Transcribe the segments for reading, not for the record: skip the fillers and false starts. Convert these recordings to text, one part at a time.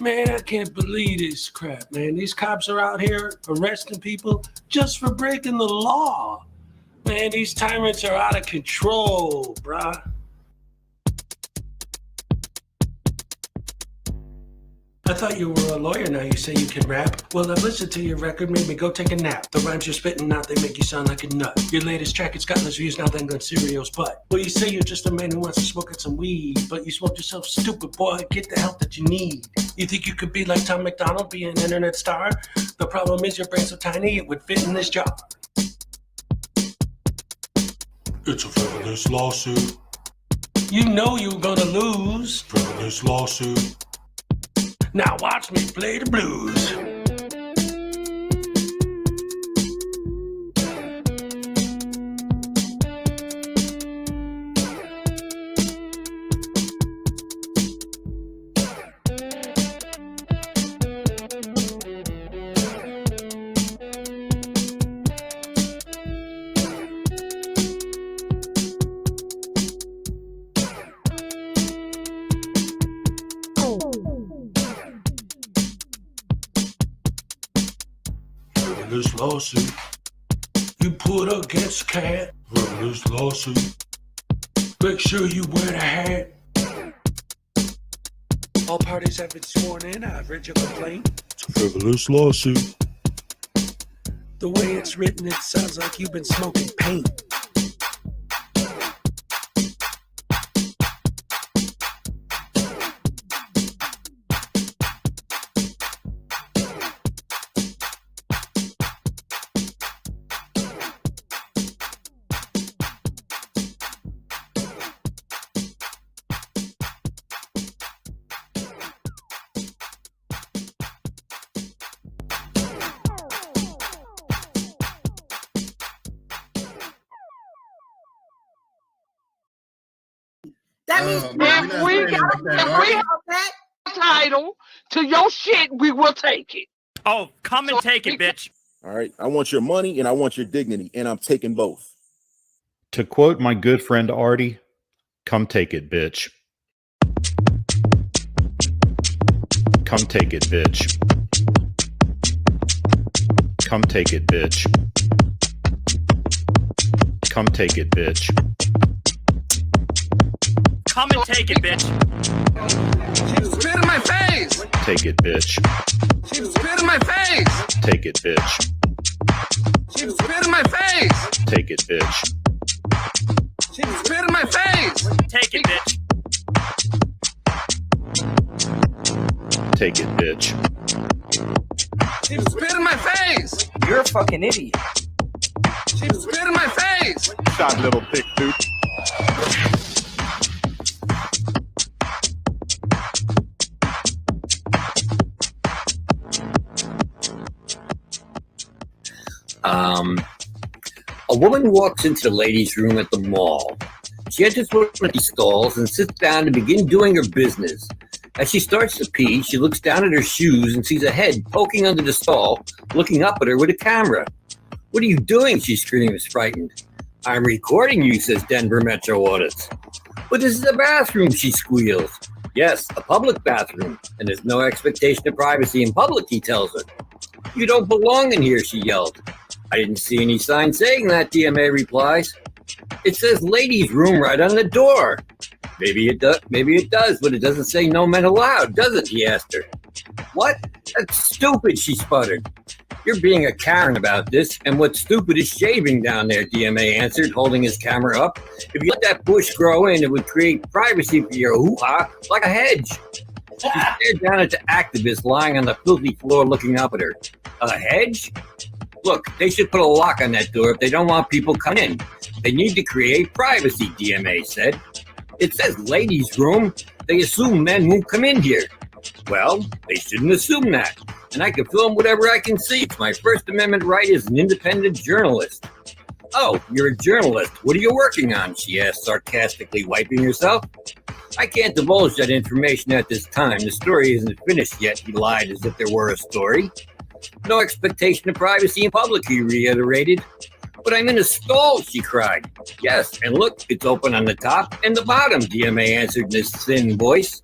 Man, I can't believe this crap, man. These cops are out here arresting people just for breaking the law. Man, these tyrants are out of control, bruh. I thought you were a lawyer, now you say you can rap. Well, I've listened to your record, made me go take a nap. The rhymes you're spitting out, they make you sound like a nut. Your latest track, it's got less views now than Gun Cereal's butt. Well, you say you're just a man who wants to smoke out some weed, but you smoke yourself stupid, boy, get the help that you need. You think you could be like Tom McDonald, be an internet star? The problem is your brain's so tiny, it would fit in this jar. It's a frivolous lawsuit. You know you're gonna lose. Frivolous lawsuit. Now watch me play the blues. Frivolous lawsuit. You put against a cat. Frivolous lawsuit. Make sure you wear the hat. All parties have been sworn in. I've read your complaint. It's a frivolous lawsuit. The way it's written, it sounds like you've been smoking paint. That means if we have that title to your shit, we will take it. Oh, come and take it, bitch. All right. I want your money and I want your dignity, and I'm taking both. To quote my good friend Artie, come take it, bitch. Come take it, bitch. Come take it, bitch. Come take it, bitch. Come and take it, bitch. She spit in my face. Take it, bitch. She spit in my face. Take it, bitch. She spit in my face. Take it, bitch. She spit in my face. Take it, bitch. Take it, bitch. She spit in my face. You're a fucking idiot. She spit in my face. Shot little pick, dude. A woman walks into the ladies' room at the mall. She enters one of these stalls and sits down to begin doing her business. As she starts to pee, she looks down at her shoes and sees a head poking under the stall, looking up at her with a camera. "What are you doing?" she screams, frightened. "I'm recording you," says Denver Metro Audits. "But this is a bathroom," she squeals. "Yes, a public bathroom, and there's no expectation of privacy in public," he tells her. "You don't belong in here," she yelled. "I didn't see any sign saying that," DMA replies. "It says ladies' room right on the door." Maybe it does, but it doesn't say no men allowed, does it?" he asked her. "What? That's stupid," she sputtered. "You're being a Karen about this, and what's stupid is shaving down there," DMA answered, holding his camera up. "If you let that bush grow in, it would create privacy for your hoo-ha like a hedge." She stared down at the activist lying on the filthy floor looking up at her. "A hedge? Look, they should put a lock on that door if they don't want people coming in. They need to create privacy," DMA said. "It says ladies' room. They assume men won't come in here." "Well, they shouldn't assume that. And I can film whatever I can see. It's my First Amendment right as an independent journalist." "Oh, you're a journalist. What are you working on?" she asked, sarcastically, wiping herself. "I can't divulge that information at this time. The story isn't finished yet," he lied as if there were a story. "No expectation of privacy in public," he reiterated. But I'm in a stall, she cried. Yes, and look, it's open on the top and the bottom, DMA answered in his thin voice.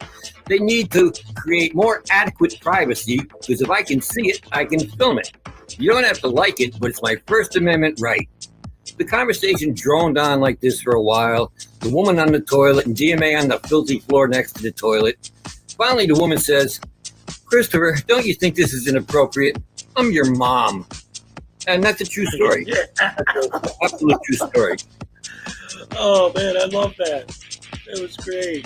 They need to create more adequate privacy because if I can see it, I can film it. You don't have to like it, but it's my First Amendment right. The conversation droned on like this for a while. The woman on the toilet and DMA on the filthy floor next to the toilet. Finally, the woman says, Christopher, don't you think this is inappropriate? I'm your mom. And that's a true story. Absolute true story. Oh, man, I love that. It was great.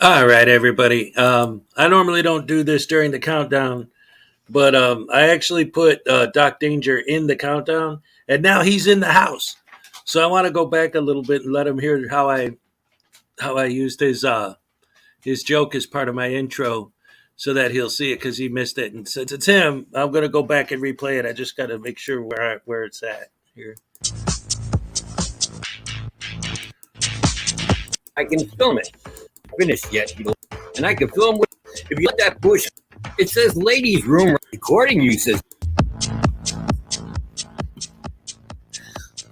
All right, everybody. I normally don't do this during the countdown, but I actually put Doc Danger in the countdown, and now he's in the house. So I want to go back a little bit and let him hear how I used his joke as part of my intro. so that he'll see it because he missed it. And since it's him, I'm gonna go back and replay it. I just got to make sure where it's at here. I can film it. Finished yet? And I can film with. If you let that push, it says ladies' room recording you. Says.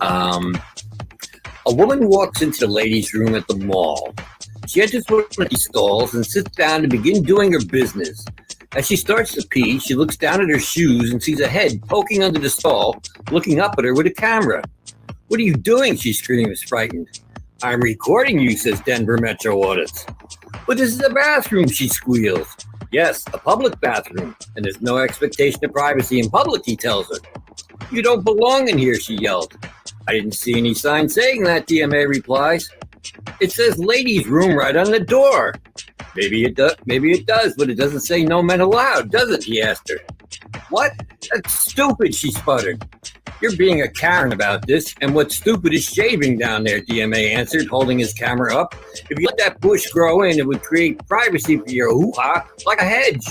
A woman walks into the ladies' room at the mall. She enters one of these stalls and sits down to begin doing her business. As she starts to pee, she looks down at her shoes and sees a head poking under the stall, looking up at her with a camera. "What are you doing?" she screams, frightened. "I'm recording you," says Denver Metro Audits. "But this is a bathroom," she squeals. "Yes, a public bathroom, and there's no expectation of privacy in public," he tells her. "You don't belong in here," she yelled. "I didn't see any sign saying that," DMA replies. "It says ladies' room right on the door." Maybe it does, but it doesn't say no men allowed, does it?" he asked her. "What? That's stupid," she sputtered. "You're being a Karen about this, and what's stupid is shaving down there," DMA answered, holding his camera up. "If you let that bush grow in, it would create privacy for your hoo-ha like a hedge."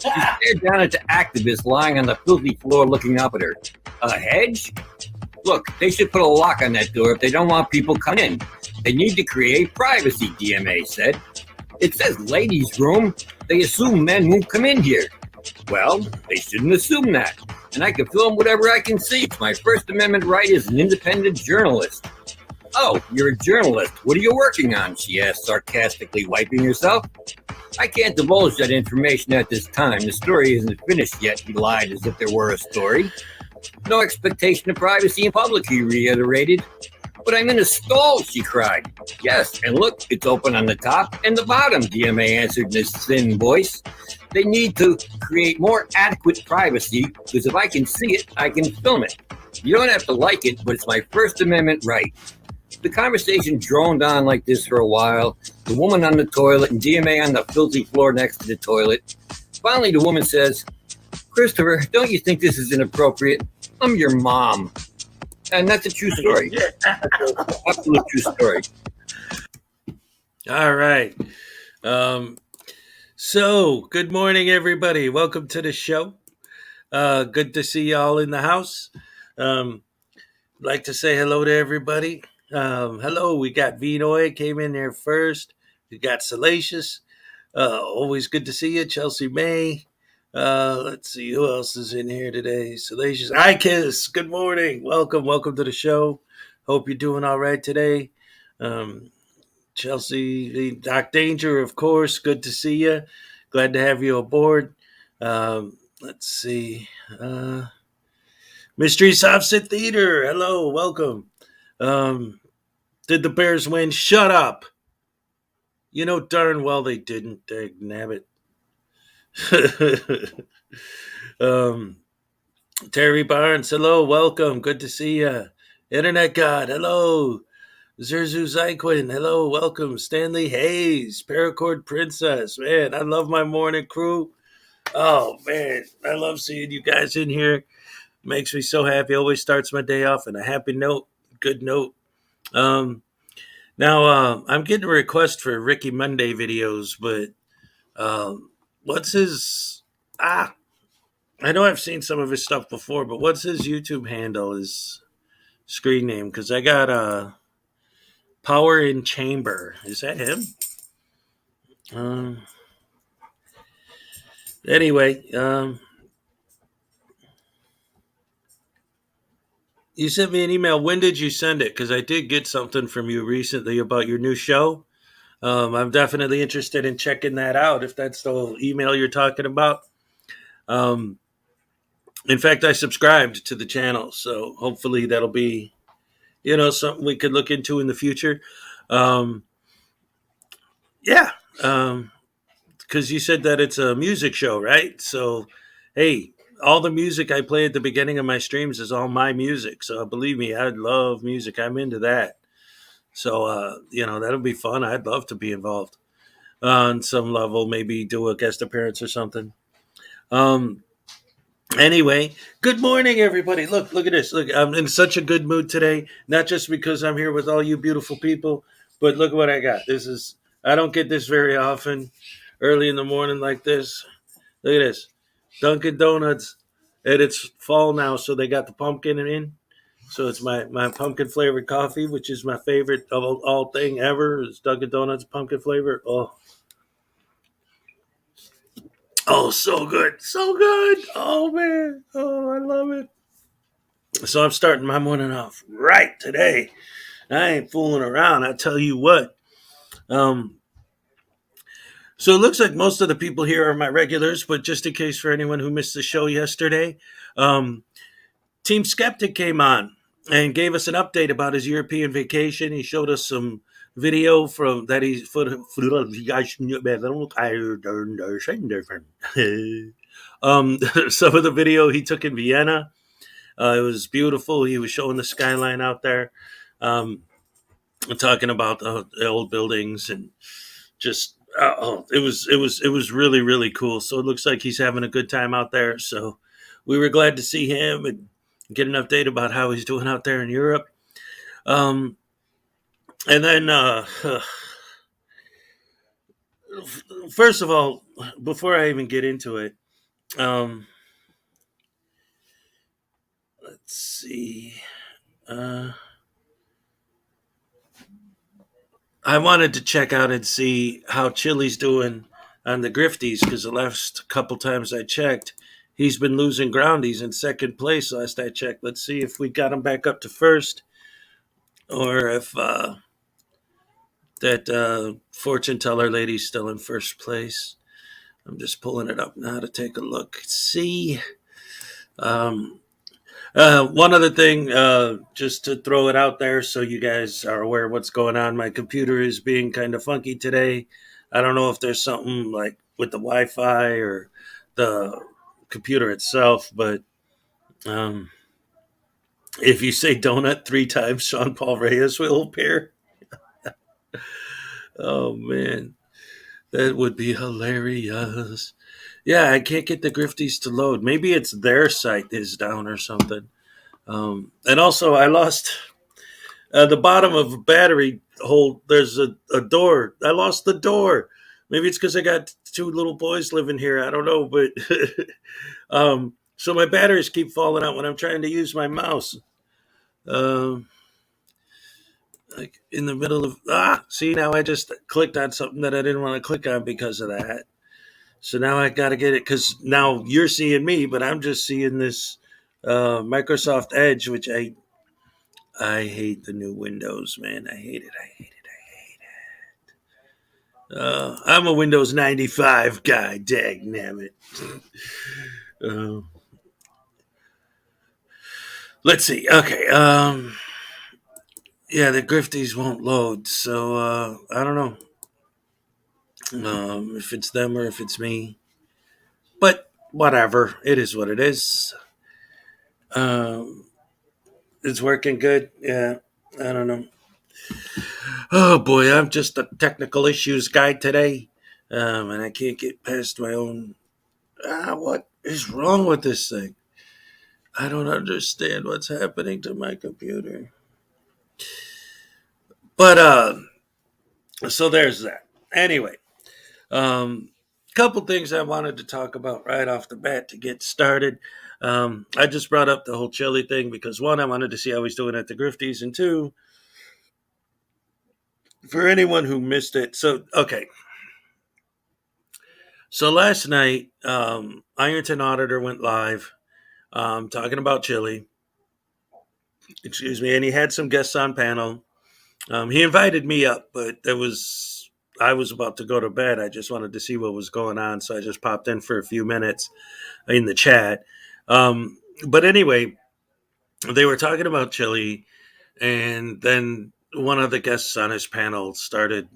She stared down at the activist lying on the filthy floor looking up at her. "A hedge? Look, they should put a lock on that door if they don't want people coming in. They need to create privacy," DMA said. "It says ladies' room. They assume men won't come in here." "Well, they shouldn't assume that. And I can film whatever I can see. It's my First Amendment right as an independent journalist." "Oh, you're a journalist. What are you working on?" she asked, sarcastically wiping herself. "I can't divulge that information at this time. The story isn't finished yet," he lied as if there were a story. "No expectation of privacy in public," he reiterated. "But I'm in a stall," she cried. "Yes, and look, it's open on the top and the bottom," DMA answered in his thin voice. "They need to create more adequate privacy because if I can see it, I can film it. You don't have to like it, but it's my First Amendment right." The conversation droned on like this for a while, the woman on the toilet and DMA on the filthy floor next to the toilet. Finally, the woman says, "Christopher, don't you think this is inappropriate? I'm your mom." And that's a true story. Absolute true story. All right. So, good morning, everybody. Welcome to the show. Good to see y'all in the house. Like to say hello to everybody. Hello, we got Vinoy came in there first. We got Salacious. Always good to see you, Chelsea May. Let's see who else is in here today. Salacious. Hi, Kiss. Good morning. Welcome to the show. Hope you're doing all right today. Chelsea, Doc Danger, of course. Good to see you. Glad to have you aboard. Let's see. Mystery Offset Theater. Hello, welcome. Did the Bears win? Shut up. You know darn well they didn't. Nabbit. Terry Barnes, hello, welcome. Good to see you. Internet God, hello. Zerzu Zyquin, hello, welcome. Stanley Hayes, Paracord Princess. Man, I love my morning crew. Oh, man, I love seeing you guys in here. Makes me so happy. Always starts my day off on a happy note, good note. Now, I'm getting a request for Ricky Monday videos, but what's his... I know I've seen some of his stuff before, but what's his YouTube handle, his screen name? Because I got Power in Chamber. Is that him? Anyway, you sent me an email. When did you send it? Because I did get something from you recently about your new show. I'm definitely interested in checking that out, if that's the email you're talking about. In fact, I subscribed to the channel, so hopefully that'll be, something we could look into in the future. Because you said that it's a music show, right? So, hey, all the music I play at the beginning of my streams is all my music. So believe me, I love music. I'm into that. So, that'll be fun. I'd love to be involved on some level, maybe do a guest appearance or something. Anyway, good morning, everybody. Look at this. Look, I'm in such a good mood today, not just because I'm here with all you beautiful people, but look what I got. I don't get this very often. early in the morning like this. Look at this. Dunkin' Donuts. And it's fall now, so they got the pumpkin in. So it's my pumpkin flavored coffee, which is my favorite of all thing ever. Is Dunkin' Donuts pumpkin flavor. Oh, so good, so good. Oh man, oh I love it. So I'm starting my morning off right today. I ain't fooling around. I tell you what. Um, so it looks like most of the people here are my regulars, but just in case for anyone who missed the show yesterday, um, Team Skeptic came on and gave us an update about his European vacation. He showed us some video from that he some of the video he took in Vienna. It was beautiful. He was showing the skyline out there, talking about the old buildings and just it was really really cool. So it looks like he's having a good time out there. So we were glad to see him and get an update about how he's doing out there in Europe. And then first of all, before I even get into it, let's see. I wanted to check out and see how Chili's doing on the Grifties because the last couple times I checked, he's been losing ground. He's in second place last I checked. Let's see if we got him back up to first or if that fortune teller lady's still in first place. I'm just pulling it up now to take a look. See. One other thing, just to throw it out there so you guys are aware of what's going on. My computer is being kind of funky today. I don't know if there's something like with the Wi-Fi or the computer itself, but if you say donut 3 times, Sean Paul Reyes will appear. Oh man, that would be hilarious. Yeah, I can't get the Grifties to load. Maybe it's their site is down or something. And also, I lost the bottom of a battery hole. There's a door. I lost the door. Maybe it's because I got 2 little boys living here. I don't know, but so my batteries keep falling out when I'm trying to use my mouse. Like in the middle of see now I just clicked on something that I didn't want to click on because of that. So now I got to get it because now you're seeing me, but I'm just seeing this Microsoft Edge, which I hate the new Windows, man. I hate it. I hate it. I hate it. I'm a Windows 95 guy. Dagnabbit. Let's see. Okay. Yeah, the Grifties won't load, so I don't know if it's them or if it's me. But whatever. It is what it is. It's working good. Yeah. I don't know. Oh boy, I'm just a technical issues guy today, and I can't get past my own. What is wrong with this thing? I don't understand what's happening to my computer. But so there's that. Anyway, couple things I wanted to talk about right off the bat to get started. I just brought up the whole chili thing because 1, I wanted to see how he's doing at the Grifties, and 2, for anyone who missed it. So okay. So last night, Ironton Auditor went live talking about chili. Excuse me, and he had some guests on panel. He invited me up, but I was about to go to bed. I just wanted to see what was going on, so I just popped in for a few minutes in the chat. But anyway, they were talking about chili, and then one of the guests on his panel started.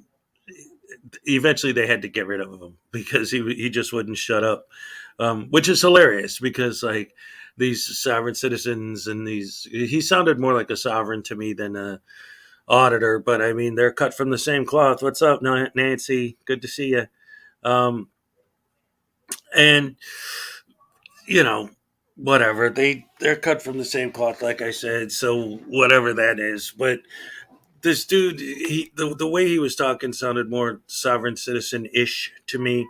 Eventually, they had to get rid of him because he just wouldn't shut up, which is hilarious because like these sovereign citizens and he sounded more like a sovereign to me than a auditor, but I mean they're cut from the same cloth. What's up, Nancy? Good to see you. And you know, whatever they're cut from the same cloth, like I said. So whatever that is, but this dude, the way he was talking sounded more sovereign citizen ish to me.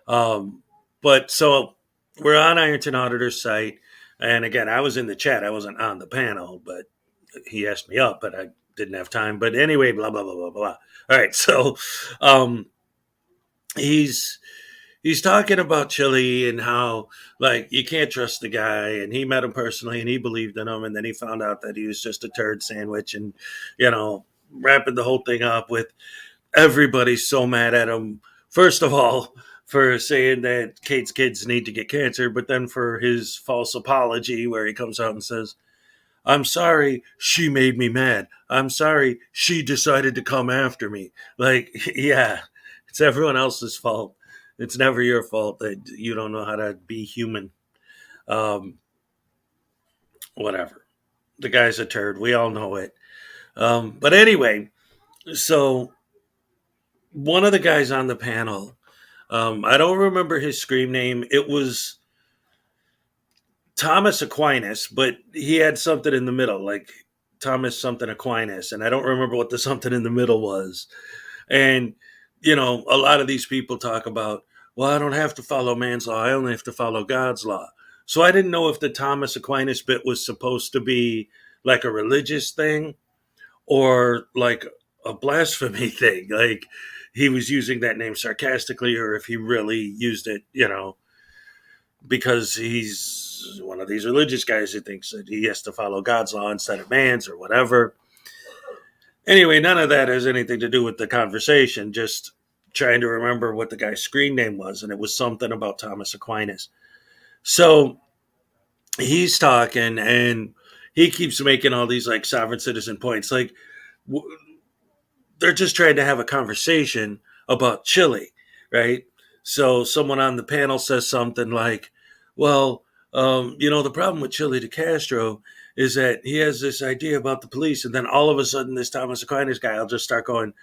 But so we're on Ironton Auditor's site, and again, I was in the chat. I wasn't on the panel, but he asked me up, but I didn't have time. But anyway, blah blah blah blah blah. All right, so um, he's talking about Chili and how like you can't trust the guy, and he met him personally and he believed in him, and then he found out that he was just a turd sandwich, and wrapping the whole thing up with everybody's so mad at him. First of all, for saying that Kate's kids need to get cancer, but then for his false apology where he comes out and says, I'm sorry, she made me mad. I'm sorry, she decided to come after me. Like, yeah, it's everyone else's fault. It's never your fault that you don't know how to be human. Whatever. The guy's a turd. We all know it. But anyway, so one of the guys on the panel, I don't remember his screen name. It was Thomas Aquinas, but he had something in the middle, like Thomas something Aquinas, and I don't remember what the something in the middle was. And, a lot of these people talk about, well, I don't have to follow man's law. I only have to follow God's law. So I didn't know if the Thomas Aquinas bit was supposed to be like a religious thing or like a blasphemy thing. Like he was using that name sarcastically, or if he really used it, because he's one of these religious guys who thinks that he has to follow God's law instead of man's or whatever. Anyway, none of that has anything to do with the conversation, just trying to remember what the guy's screen name was, and it was something about Thomas Aquinas. So he's talking, and he keeps making all these like sovereign citizen points. Like they're just trying to have a conversation about Chile, right? So someone on the panel says something like, well, the problem with Chile de Castro is that he has this idea about the police. And then all of a sudden, this Thomas Aquinas guy will just start going,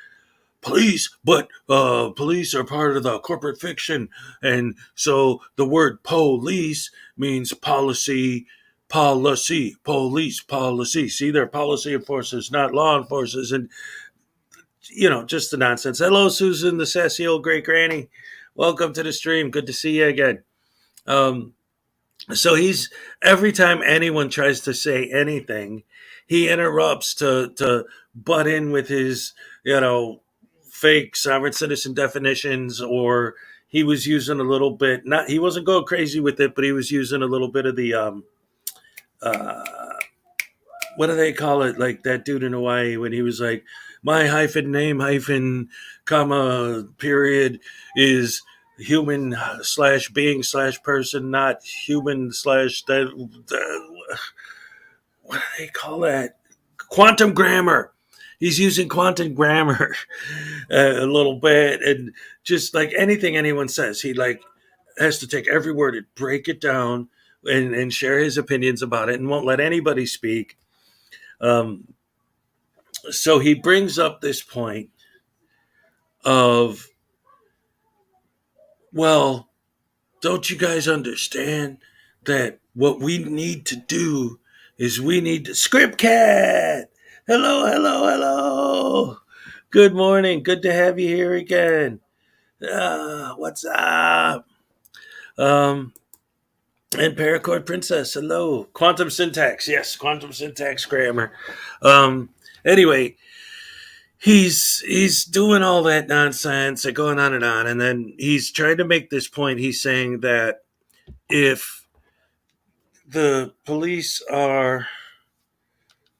police, but police are part of the corporate fiction. And so the word police means policy, policy, police, policy. See, they're policy enforcers, not law enforcers. And just the nonsense. Hello, Susan, the sassy old great granny. Welcome to the stream. Good to see you again. So he's, every time anyone tries to say anything, he interrupts to butt in with his, fake sovereign citizen definitions, or he was using a little bit, he wasn't going crazy with it, but he was using a little bit of the, what do they call it? Like that dude in Hawaii when he was like, my hyphen name hyphen comma period is human / being / person, not human / what do they call that? Quantum grammar. He's using quantum grammar a little bit, and just like anything anyone says, he like has to take every word and break it down and share his opinions about it, and won't let anybody speak. So he brings up this point of, well, don't you guys understand that what we need to do is we need to script cat. Hello, hello, hello. Good morning. Good to have you here again. What's up? And Paracord Princess, hello. Quantum syntax, yes, quantum syntax grammar. Anyway, he's doing all that nonsense and going on, and then he's trying to make this point. He's saying that if the police are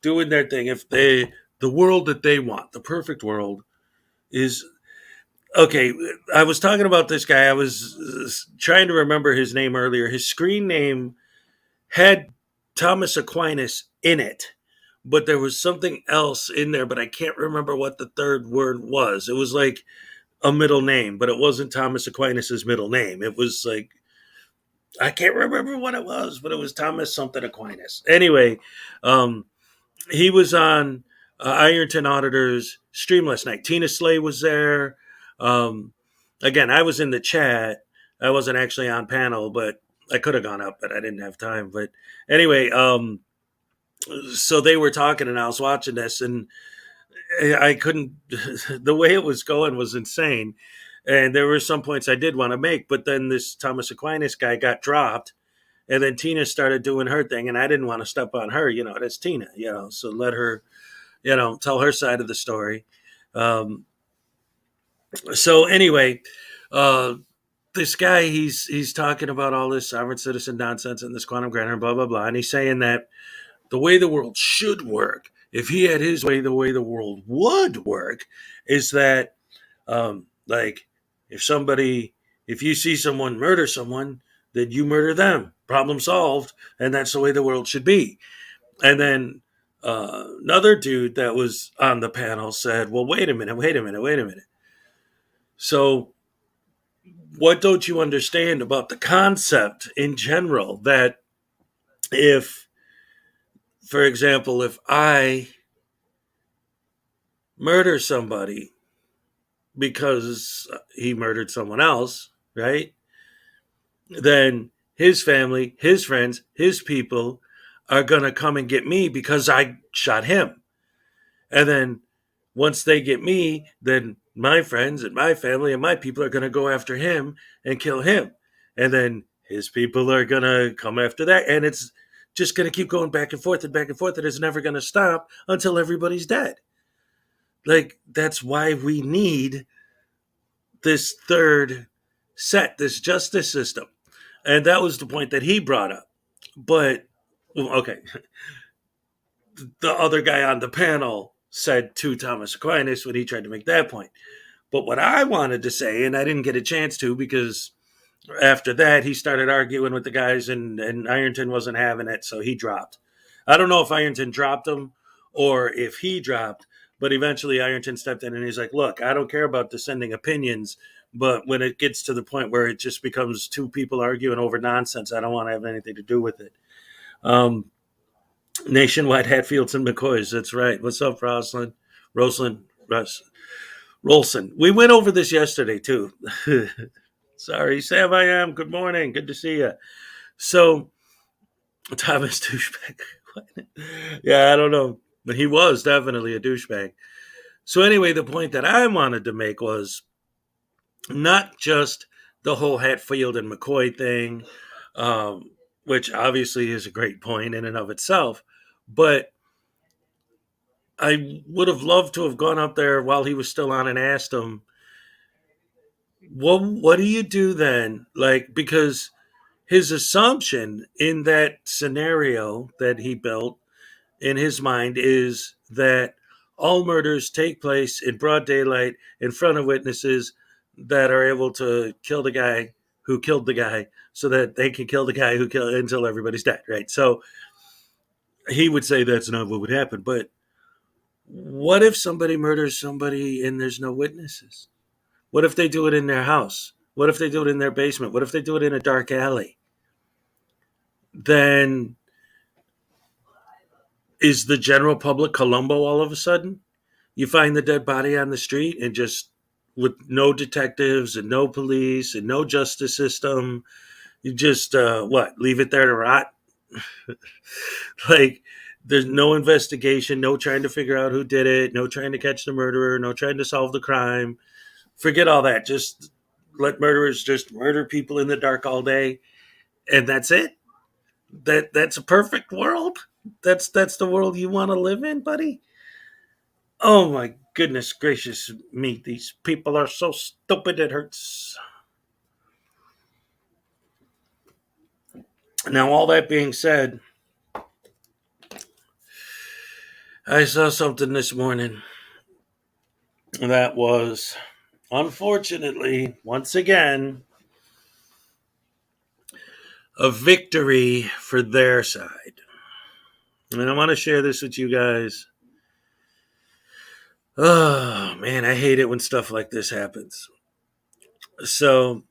doing their thing, if the world that they want, the perfect world, is okay. I was talking about this guy. I was trying to remember his name earlier. His screen name had Thomas Aquinas in it, but there was something else in there, but I can't remember what the third word was. It was like a middle name, but it wasn't Thomas Aquinas's middle name. It was like, I can't remember what it was, but it was Thomas something Aquinas. Anyway, he was on Ironton Auditor's stream last night. Tina Slay was there. Again, I was in the chat. I wasn't actually on panel, but I could have gone up, but I didn't have time. But anyway, so they were talking, and I was watching this, and I couldn't. The way it was going was insane, and there were some points I did want to make, but then this Thomas Aquinas guy got dropped, and then Tina started doing her thing, and I didn't want to step on her. That's Tina. So let her, tell her side of the story. So anyway, uh, this guy he's talking about all this sovereign citizen nonsense and this quantum grantor, blah blah blah, and he's saying that the way the world should work, if he had his way, the way the world would work, is that like if you see someone murder someone, then you murder them. Problem solved, and that's the way the world should be. And then another dude that was on the panel said, "Well, wait a minute. So, what don't you understand about the concept in general that if, for example, if I murder somebody because he murdered someone else, right? Then his family, his friends, his people are going to come and get me because I shot him. And then once they get me, then my friends and my family and my people are going to go after him and kill him. And then his people are going to come after that. And it's just going to keep going back and forth and back and forth. And it's never going to stop until everybody's dead. Like, that's why we need this third set, this justice system. And that was the point that he brought up. But, okay, the other guy on the panel said to Thomas Aquinas when he tried to make that point. But what I wanted to say, and I didn't get a chance to because after that he started arguing with the guys and Ironton wasn't having it, so he dropped. I don't know if Ironton dropped him or if he dropped, but eventually Ironton stepped in and he's like, look, I don't care about dissenting opinions, but when it gets to the point where it just becomes two people arguing over nonsense, I don't want to have anything to do with it. Nationwide Hatfields and McCoys. That's right. What's up, Roslyn? Rolson. We went over this yesterday, too. Sorry, Sam, I am. Good morning. Good to see you. So, Thomas douchebag. Yeah, I don't know. But he was definitely a douchebag. So anyway, the point that I wanted to make was not just the whole Hatfield and McCoy thing, which obviously is a great point in and of itself, but I would have loved to have gone up there while he was still on and asked him, what do you do then? Like, because his assumption in that scenario that he built in his mind is that all murders take place in broad daylight in front of witnesses that are able to kill the guy who killed the guy so that they can kill the guy who killed until everybody's dead, right? So he would say that's not what would happen. But what if somebody murders somebody and there's no witnesses? What if they do it in their house? What if they do it in their basement? What if they do it in a dark alley? Then is the general public Columbo all of a sudden? You find the dead body on the street and just with no detectives and no police and no justice system, you just, leave it there to rot? Like, there's no investigation, no trying to figure out who did it, no trying to catch the murderer, no trying to solve the crime. Forget all that. Just let murderers just murder people in the dark all day, and that's it. That's a perfect world. That's the world you want to live in, buddy. Oh my goodness gracious me! These people are so stupid it hurts. Now, all that being said, I saw something this morning that was, unfortunately, once again, a victory for their side. And I want to share this with you guys. Oh, man, I hate it when stuff like this happens. So,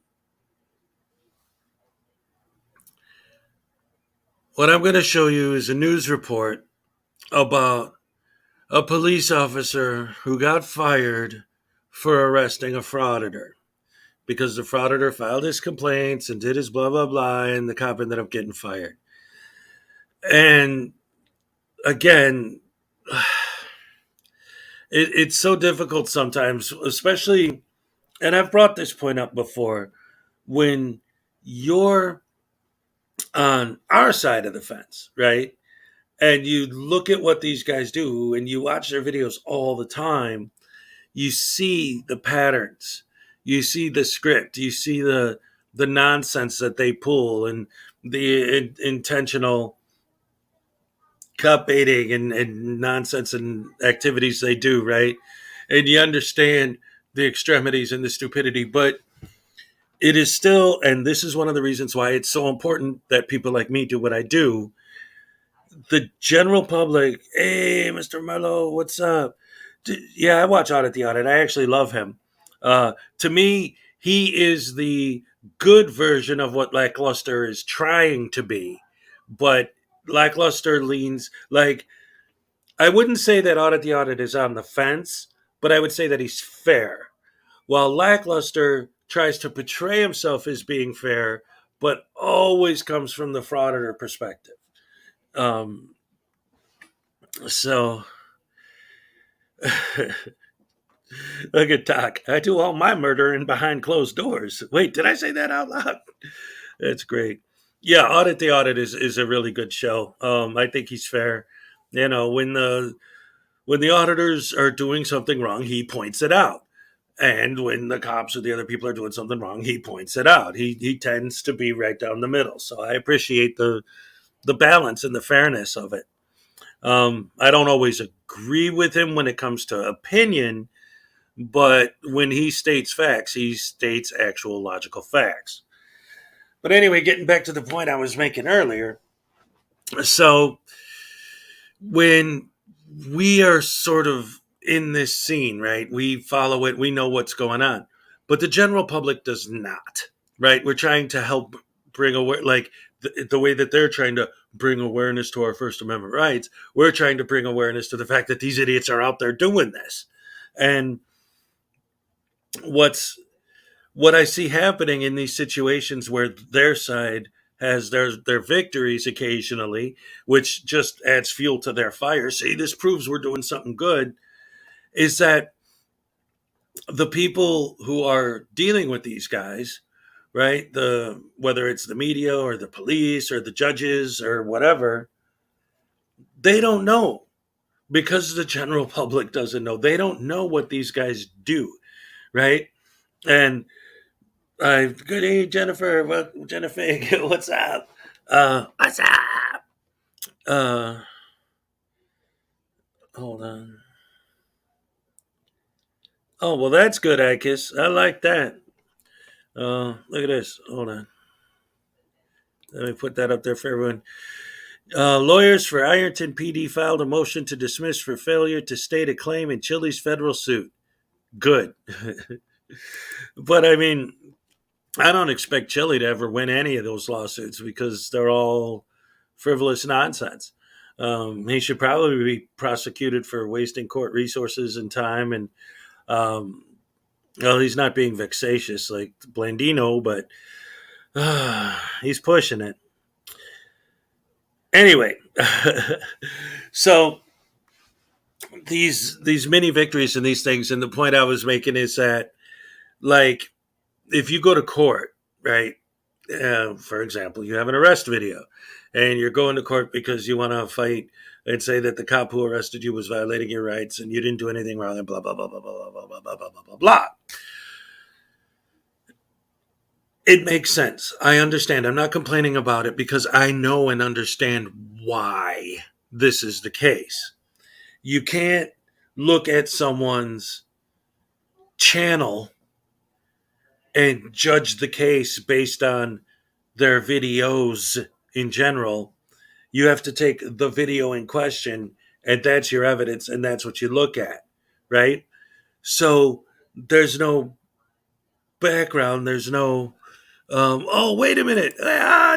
what I'm going to show you is a news report about a police officer who got fired for arresting a frauditor because the frauditor filed his complaints and did his blah, blah, blah, and the cop ended up getting fired. And again, it's so difficult sometimes, especially, and I've brought this point up before, when you're on our side of the fence, right? And you look at what these guys do and you watch their videos all the time, you see the patterns, you see the script, you see the nonsense that they pull and the intentional cup baiting and nonsense and activities they do, right? And you understand the extremities and the stupidity, but it is still, and this is one of the reasons why it's so important that people like me do what I do. The general public, hey, Mr. Mello, what's up? Yeah, I watch Audit the Audit. I actually love him. To me, he is the good version of what Lackluster is trying to be. But Lackluster leans, like, I wouldn't say that Audit the Audit is on the fence, but I would say that he's fair. While Lackluster tries to portray himself as being fair, but always comes from the frauditor perspective. Um, so look at Doc. I do all my murdering behind closed doors. Wait, did I say that out loud? That's great. Yeah, Audit the Audit is a really good show. I think he's fair. You know, when the auditors are doing something wrong, he points it out. And when the cops or the other people are doing something wrong, he points it out. He tends to be right down the middle. So I appreciate the balance and the fairness of it. I don't always agree with him when it comes to opinion, but when he states facts, he states actual logical facts. But anyway, getting back to the point I was making earlier. So when we are sort of in this scene, right? We follow it, we know what's going on. But the general public does not, right? We're trying to help bring aware, like the way that they're trying to bring awareness to our First Amendment rights. We're trying to bring awareness to the fact that these idiots are out there doing this. And what I see happening in these situations where their side has their victories occasionally, which just adds fuel to their fire. See, this proves we're doing something good, is that the people who are dealing with these guys, right? Whether it's the media or the police or the judges or whatever, they don't know, because the general public doesn't know. They don't know what these guys do, right? And good evening, Jennifer. Well, Jennifer, what's up? What's up? Hold on. Oh, well, that's good, Akis. I like that. Look at this. Hold on. Let me put that up there for everyone. Lawyers for Ironton PD filed a motion to dismiss for failure to state a claim in Chile's federal suit. Good. But I mean, I don't expect Chile to ever win any of those lawsuits because they're all frivolous nonsense. He should probably be prosecuted for wasting court resources and time. And, well, he's not being vexatious like Blandino, but he's pushing it. Anyway, so these mini victories and these things, and the point I was making is that, like, if you go to court, right? For example, you have an arrest video, and you're going to court because you want to fight and say that the cop who arrested you was violating your rights and you didn't do anything wrong, and blah blah blah blah blah blah blah blah blah blah blah blah. It makes sense. I understand. I'm not complaining about it because I know and understand why this is the case. You can't look at someone's channel and judge the case based on their videos in general. You have to take the video in question, and that's your evidence, and that's what you look at, right? So there's no background. There's no, oh, wait a minute.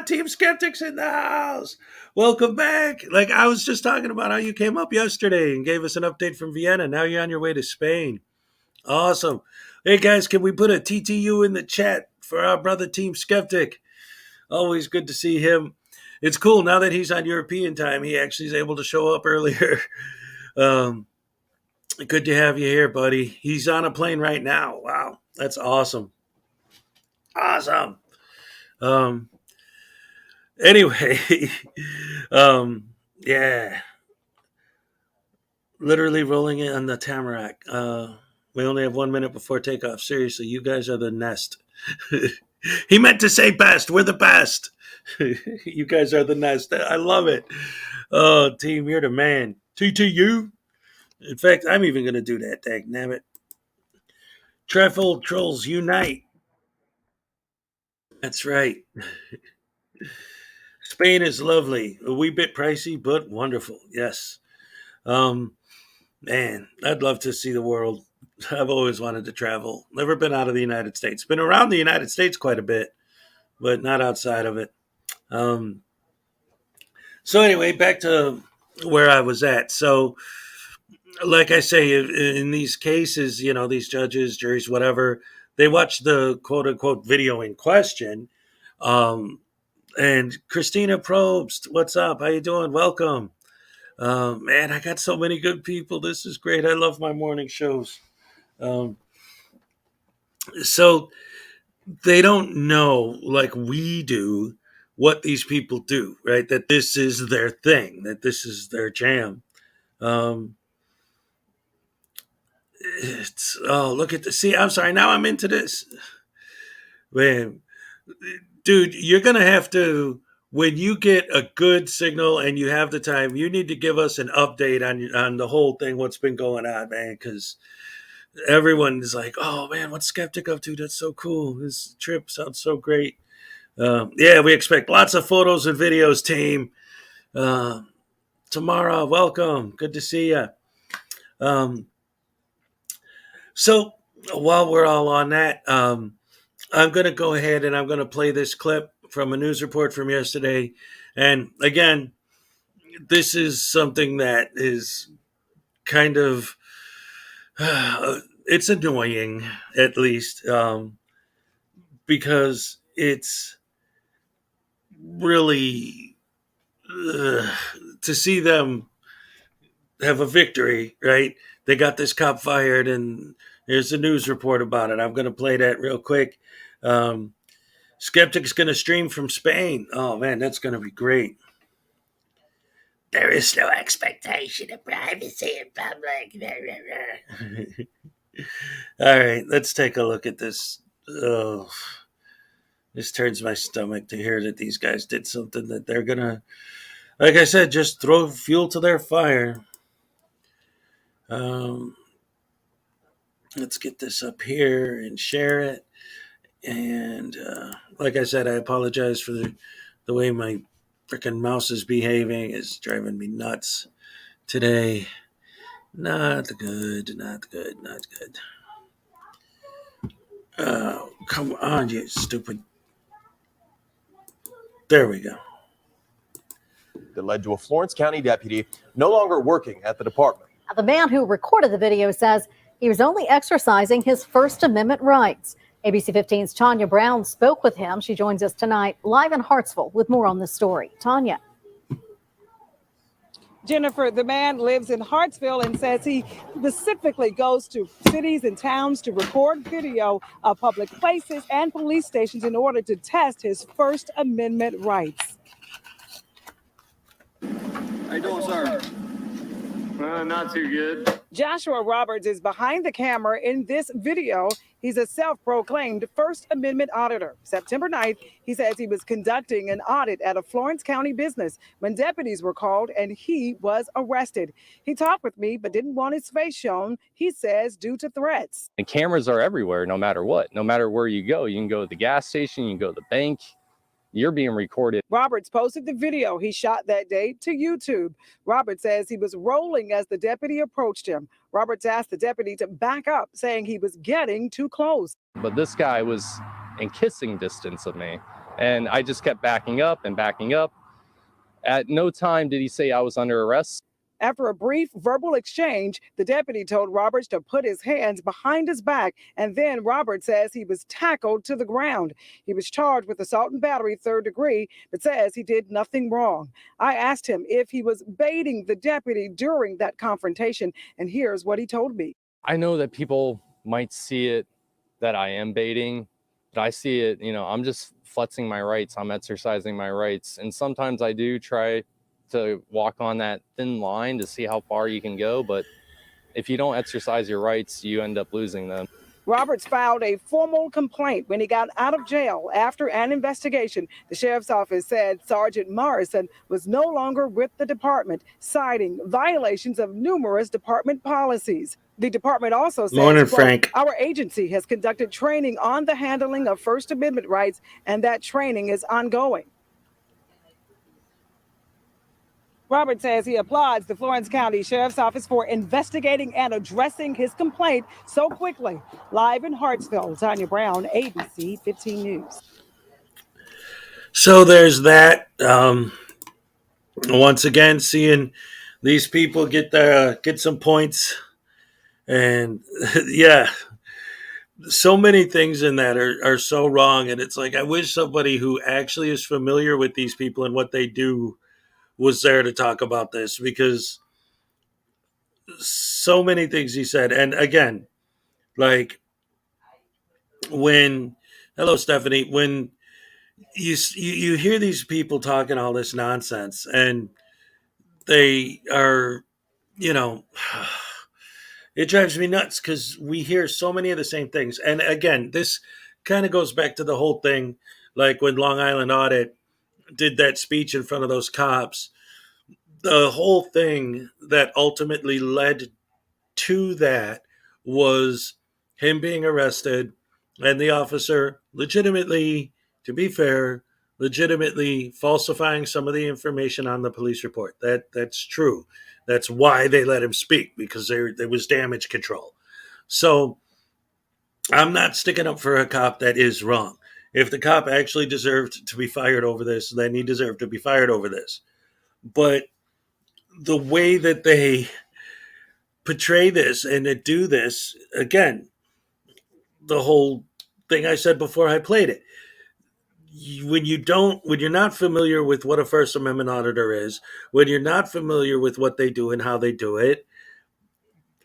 Team Skeptics in the house. Welcome back. Like, I was just talking about how you came up yesterday and gave us an update from Vienna. Now you're on your way to Spain. Awesome. Hey, guys, can we put a TTU in the chat for our brother Team Skeptic? Always good to see him. It's cool. Now that he's on European time, he actually is able to show up earlier. Good to have you here, buddy. He's on a plane right now. Wow, that's awesome. Awesome. Um. Anyway, yeah, literally rolling it on the tamarack. We only have 1 minute before takeoff. Seriously, you guys are the nest. He meant to say best. We're the best. You guys are the nest. I love it. Oh, team, you're the man. TTU. In fact, I'm even going to do that. Dang it. Trefold Trolls Unite. That's right. Spain is lovely. A wee bit pricey, but wonderful. Yes. Man, I'd love to see the world. I've always wanted to travel. Never been out of the United States. Been around the United States quite a bit, but not outside of it. So anyway, back to where I was at. So, like I say, in these cases, you know, these judges, juries, whatever, they watch the quote unquote video in question. And Christina Probst, what's up? How you doing? Welcome. Man, I got so many good people. This is great. I love my morning shows. So they don't know, like we do, what these people do, right? That this is their thing, that this is their jam. Look at the, see, I'm sorry. Now I'm into this. Man, dude, you're going to have to, when you get a good signal and you have the time, you need to give us an update on the whole thing, what's been going on, man, because everyone is like, oh, man, what's Skeptic up to? That's so cool. This trip sounds so great. Yeah, we expect lots of photos and videos, team. Tamara, welcome. Good to see you. So while we're all on that, I'm going to go ahead and I'm going to play this clip from a news report from yesterday. And again, this is something that is kind of, it's annoying, at least, because it's really to see them have a victory, right? They got this cop fired, and there's a news report about it. I'm going to play that real quick. Skeptic's going to stream from Spain. Oh, man, that's going to be great. There is no expectation of privacy in public. All right, let's take a look at this. Oh, this turns my stomach to hear that these guys did something that they're going to, like I said, just throw fuel to their fire. Let's get this up here and share it. And like I said, I apologize for the way my freaking mouse is behaving. It's driving me nuts today. Not good, not good, not good. Oh, come on, you stupid. There we go. That led to a Florence County deputy no longer working at the department. The man who recorded the video says he was only exercising his First Amendment rights. ABC 15's Tanya Brown spoke with him. She joins us tonight live in Hartsville with more on this story. Tanya. Jennifer, the man lives in Hartsville and says he specifically goes to cities and towns to record video of public places and police stations in order to test his First Amendment rights. How you doing, sir? Not too good. Joshua Roberts is behind the camera in this video. He's a self-proclaimed First Amendment auditor. September 9th, he says he was conducting an audit at a Florence County business when deputies were called and he was arrested. He talked with me but didn't want his face shown, he says, due to threats. And cameras are everywhere, no matter what. No matter where you go. You can go to the gas station, you can go to the bank. You're being recorded. Roberts posted the video he shot that day to YouTube. Roberts says he was rolling as the deputy approached him. Roberts asked the deputy to back up, saying he was getting too close. But this guy was in kissing distance of me, and I just kept backing up and backing up. At no time did he say I was under arrest. After a brief verbal exchange, the deputy told Roberts to put his hands behind his back, and then Roberts says he was tackled to the ground. He was charged with assault and battery 3rd degree, but says he did nothing wrong. I asked him if he was baiting the deputy during that confrontation, and here's what he told me. I know that people might see it that I am baiting, but I see it, I'm just flexing my rights. I'm exercising my rights. And sometimes I do try to walk on that thin line to see how far you can go. But if you don't exercise your rights, you end up losing them. Roberts filed a formal complaint when he got out of jail after an investigation. The sheriff's office said Sergeant Morrison was no longer with the department, citing violations of numerous department policies. The department also says, Morning, quote, Frank. our agency has conducted training on the handling of First Amendment rights, and that training is ongoing. Robert says he applauds the Florence County Sheriff's Office for investigating and addressing his complaint so quickly. Live in Hartsville, Tanya Brown, ABC 15 News. So there's that. Once again, seeing these people get some points, and yeah, so many things in that are so wrong. And it's like, I wish somebody who actually is familiar with these people and what they do was there to talk about this, because so many things he said. And again, like hello Stephanie, when you hear these people talking all this nonsense, and they are, it drives me nuts, because we hear so many of the same things. And again, this kind of goes back to the whole thing, like when Long Island Audit did that speech in front of those cops. The whole thing that ultimately led to that was him being arrested, and the officer legitimately, to be fair, legitimately falsifying some of the information on the police report. That's true. That's why they let him speak, because there was damage control. So I'm not sticking up for a cop that is wrong. If the cop actually deserved to be fired over this, then he deserved to be fired over this. But the way that they portray this and to do this, again, the whole thing I said before I played it, when you're not familiar with what a First Amendment auditor is, when you're not familiar with what they do and how they do it,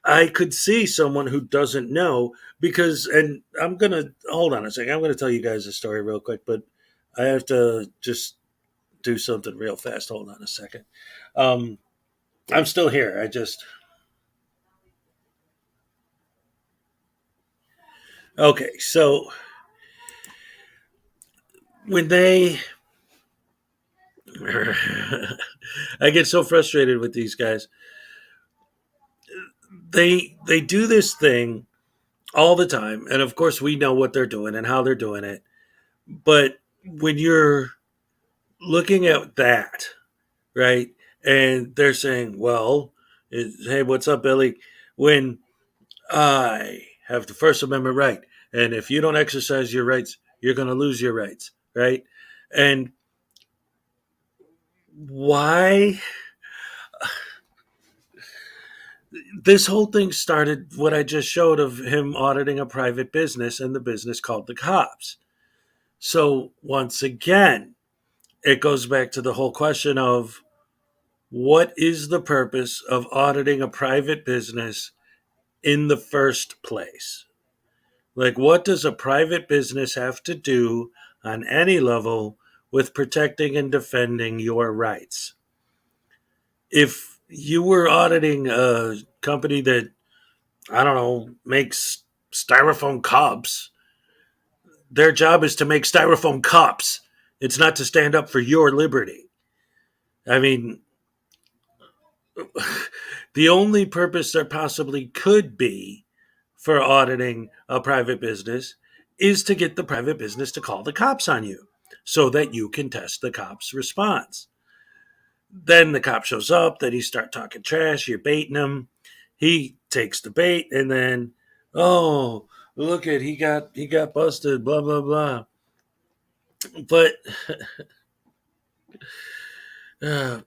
I could see someone who doesn't know, because, and I'm going to, hold on a second, I'm going to tell you guys a story real quick, but I have to just do something real fast. Hold on a second. I'm still here. Okay, so when I get so frustrated with these guys. They do this thing all the time, and of course we know what they're doing and how they're doing it. But when you're looking at that, right, and they're saying, well, hey, what's up, Billy? When I have the First Amendment right, and if you don't exercise your rights, you're going to lose your rights, right? And why? This whole thing started what I just showed of him auditing a private business, and the business called the cops. So once again, it goes back to the whole question of, what is the purpose of auditing a private business in the first place? Like, what does a private business have to do on any level with protecting and defending your rights? If you were auditing a company that, I don't know, makes styrofoam cups, their job is to make styrofoam cups. It's not to stand up for your liberty. I mean, the only purpose there possibly could be for auditing a private business is to get the private business to call the cops on you so that you can test the cop's response. Then the cop shows up, then you start talking trash, you're baiting him. He takes the bait, and then, oh, look at, he got busted, blah, blah, blah. But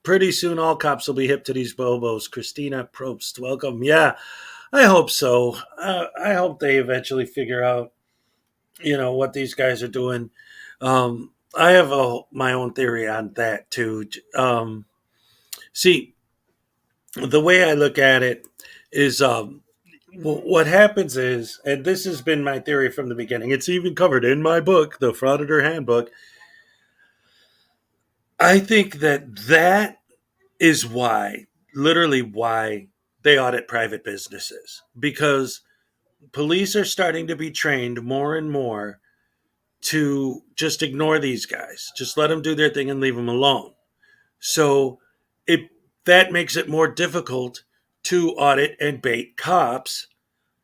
Pretty soon, all cops will be hip to these bobos. Christina Probst, welcome. Yeah, I hope so. I hope they eventually figure out, what these guys are doing. I have my own theory on that too. See, the way I look at it is, what happens is, and this has been my theory from the beginning. It's even covered in my book, the Frauditor Handbook. I think that is why, literally why, they audit private businesses, because police are starting to be trained more and more to just ignore these guys, just let them do their thing and leave them alone. So that makes it more difficult to audit and bait cops.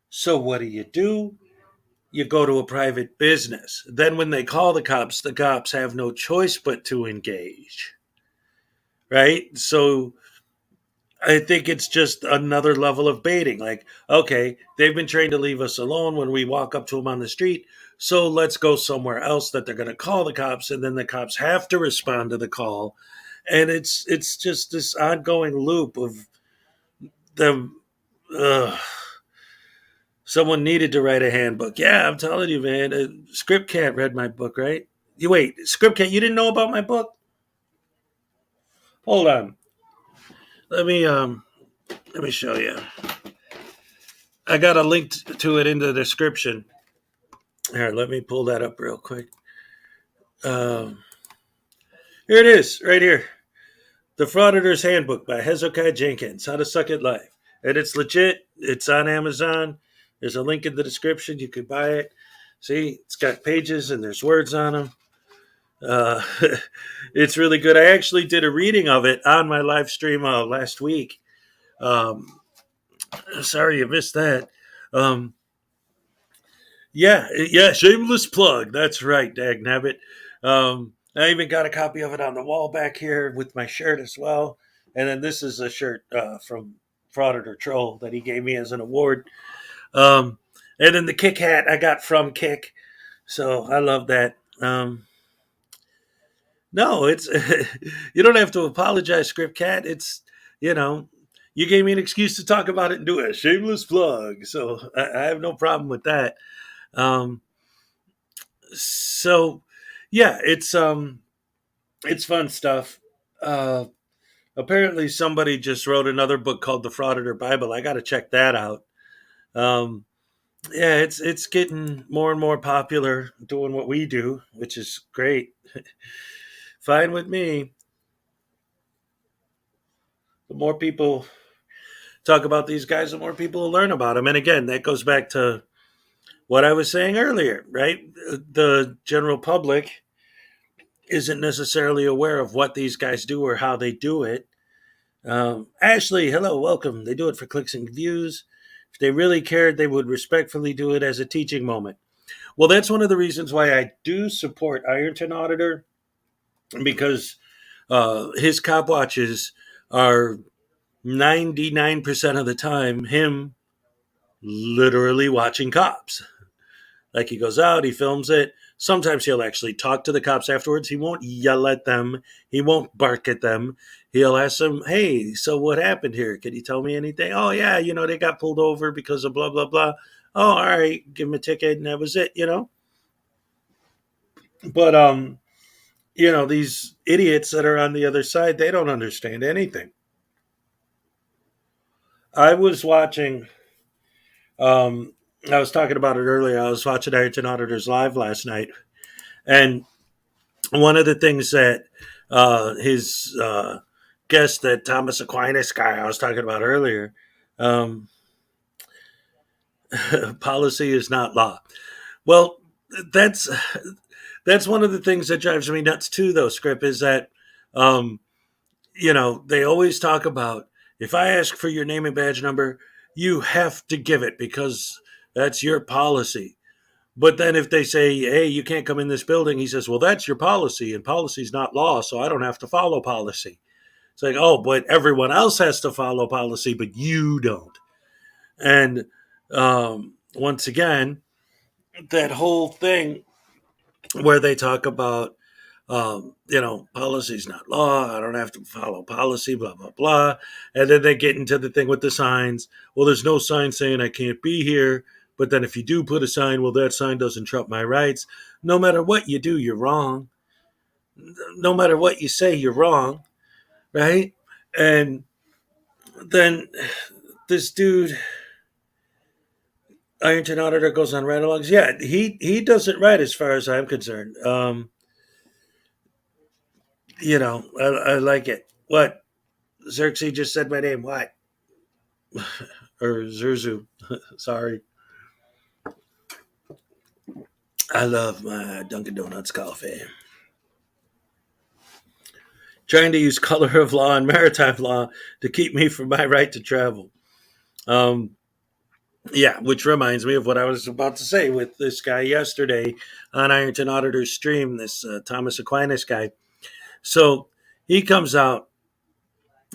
So what do? You go to a private business. Then when they call the cops have no choice but to engage. Right? So I think it's just another level of baiting. Like, okay, they've been trained to leave us alone when we walk up to them on the street. So let's go somewhere else that they're going to call the cops, and then the cops have to respond to the call. And it's just this ongoing loop of them. Someone needed to write a handbook. Yeah, I'm telling you, man. Script Cat read my book, right? Script Cat, you didn't know about my book? Hold on. Let me show you. I got a link to it in the description. Here, let me pull that up real quick. Here it is, right here. The Frauditor's Handbook by Hezokuai Jenkins, How to Suck at Life. And it's legit. It's on Amazon. There's a link in the description. You could buy it. See, it's got pages and there's words on them. It's really good. I actually did a reading of it on my live stream last week. Sorry you missed that. Yeah, shameless plug. That's right, dagnabbit. I even got a copy of it on the wall back here with my shirt as well. And then this is a shirt from Frauditor Troll that he gave me as an award. And then the Kick hat I got from Kick. So I love that. No, it's you don't have to apologize, Script Cat. It's, you gave me an excuse to talk about it and do a shameless plug. So I have no problem with that. So yeah, it's fun stuff. Apparently somebody just wrote another book called The Frauditor Bible. I got to check that out. Yeah, it's getting more and more popular doing what we do, which is great. Fine with me. The more people talk about these guys, the more people will learn about them. And again, that goes back to what I was saying earlier, right? The general public isn't necessarily aware of what these guys do or how they do it. Ashley, hello, welcome. They do it for clicks and views. If they really cared, they would respectfully do it as a teaching moment. Well, that's one of the reasons why I do support Ironton Auditor, because his cop watches are 99% of the time him literally watching cops. Like, he goes out, he films it. Sometimes he'll actually talk to the cops afterwards. He won't yell at them. He won't bark at them. He'll ask them, hey, so what happened here? Can you tell me anything? Oh, yeah, they got pulled over because of blah, blah, blah. Oh, all right, give him a ticket, and that was it, But, these idiots that are on the other side, they don't understand anything. I was watching, I was talking about it earlier. I was watching Ironton Auditors Live last night. And one of the things that his guest, that Thomas Aquinas guy I was talking about earlier, policy is not law. Well, that's one of the things that drives me nuts too, though, Script, is that, they always talk about, if I ask for your name and badge number, you have to give it because that's your policy. But then if they say, hey, you can't come in this building, he says, well, that's your policy, and policy's not law, so I don't have to follow policy. It's like, oh, but everyone else has to follow policy, but you don't. And once again, that whole thing where they talk about Policy's not law. I don't have to follow policy, blah, blah, blah. And then they get into the thing with the signs. Well, there's no sign saying I can't be here. But then if you do put a sign, well, that sign doesn't trump my rights. No matter what you do, you're wrong. No matter what you say, you're wrong. Right? And then this dude, Ironton Auditor, goes on ride-alongs. Yeah, he does it right as far as I'm concerned. I like it. What? Xerxes just said my name. What? Or Zerzu. Sorry. I love my Dunkin' Donuts coffee. Trying to use color of law and maritime law to keep me from my right to travel. Yeah, which reminds me of what I was about to say with this guy yesterday on Ironton Auditor's stream, this Thomas Aquinas guy. So he comes out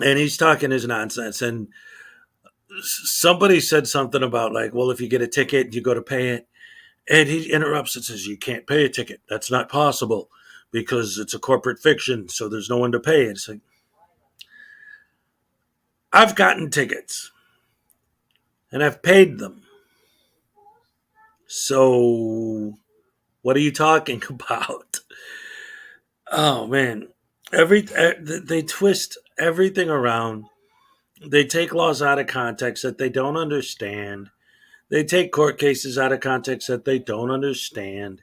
and he's talking his nonsense. And somebody said something about like, well, if you get a ticket, you go to pay it. And he interrupts and says, you can't pay a ticket. That's not possible because it's a corporate fiction. So there's no one to pay it. It's like, I've gotten tickets and I've paid them. So what are you talking about? Oh man, they twist everything around. They take laws out of context that they don't understand. They take court cases out of context that they don't understand.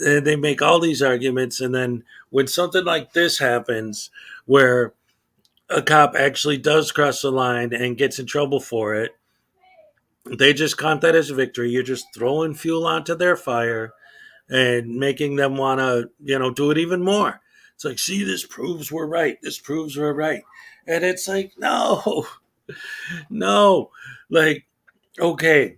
They make all these arguments, and then when something like this happens, where a cop actually does cross the line and gets in trouble for it, they just count that as a victory. You're just throwing fuel onto their fire and making them want to, do it even more. It's like, see, this proves we're right. This proves we're right. And it's like, no, like, okay.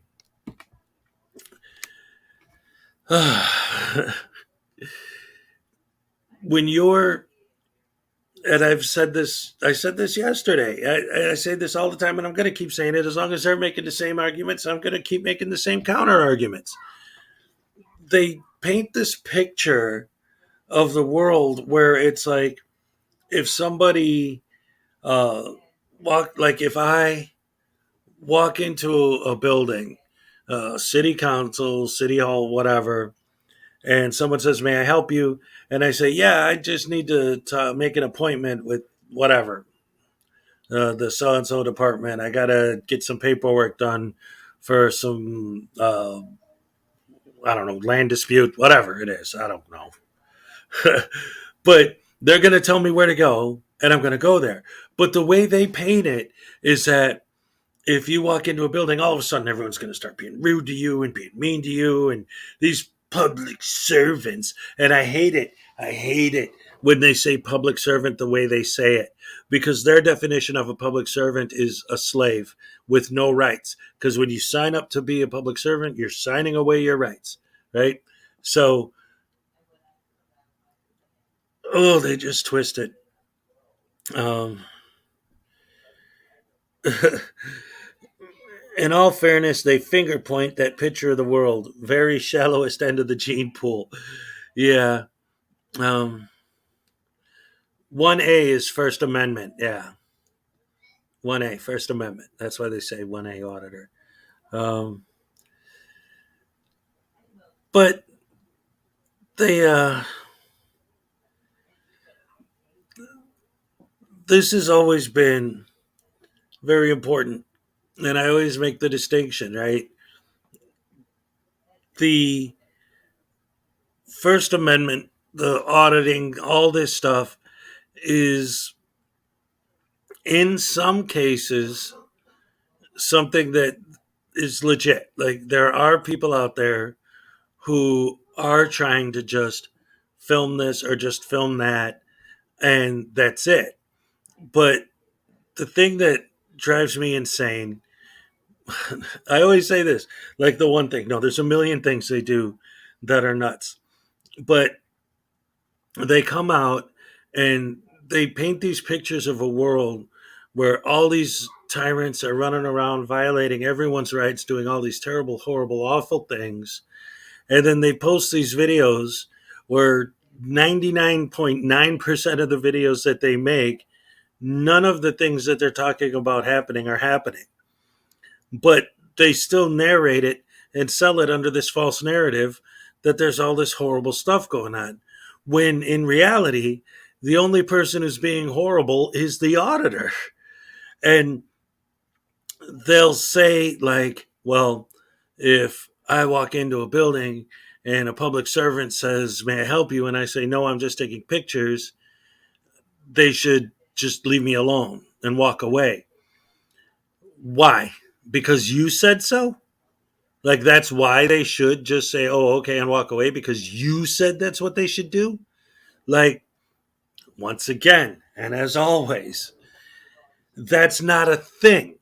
When you're, and I said this yesterday. I say this all the time, and I'm going to keep saying it as long as they're making the same arguments. I'm going to keep making the same counter arguments. They paint this picture of the world where it's like, if somebody if I walk into a building, city council, city hall, whatever, and someone says, may I help you? And I say, yeah, I just need to make an appointment with whatever, the so-and-so department. I got to get some paperwork done for some, I don't know, land dispute, whatever it is. I don't know. But they're going to tell me where to go, and I'm going to go there. But the way they paint it is that if you walk into a building, all of a sudden everyone's going to start being rude to you and being mean to you, and these public servants. And I hate it. I hate it when they say public servant the way they say it, because their definition of a public servant is a slave with no rights. Because when you sign up to be a public servant, you're signing away your rights, right? So, they just twist it. In all fairness, they finger point that picture of the world, very shallowest end of the gene pool. Yeah. 1A is First Amendment. Yeah. 1A, First Amendment. That's why they say 1A auditor. But they, this has always been very important. And I always make the distinction, right? The First Amendment, the auditing, all this stuff is in some cases something that is legit. Like, there are people out there who are trying to just film this or just film that, and that's it. But the thing that drives me insane, I always say this, like the one thing, no, there's a million things they do that are nuts, but they come out and they paint these pictures of a world where all these tyrants are running around violating everyone's rights, doing all these terrible, horrible, awful things. And then they post these videos where 99.9% of the videos that they make, none of the things that they're talking about happening are happening. But they still narrate it and sell it under this false narrative that there's all this horrible stuff going on. When in reality, the only person who's being horrible is the auditor. And they'll say, like, well, if I walk into a building and a public servant says, may I help you? And I say, no, I'm just taking pictures, they should just leave me alone and walk away. Why? Because you said so? Like, that's why they should just say, oh, okay, and walk away because you said that's what they should do? Like, once again, and as always, that's not a thing.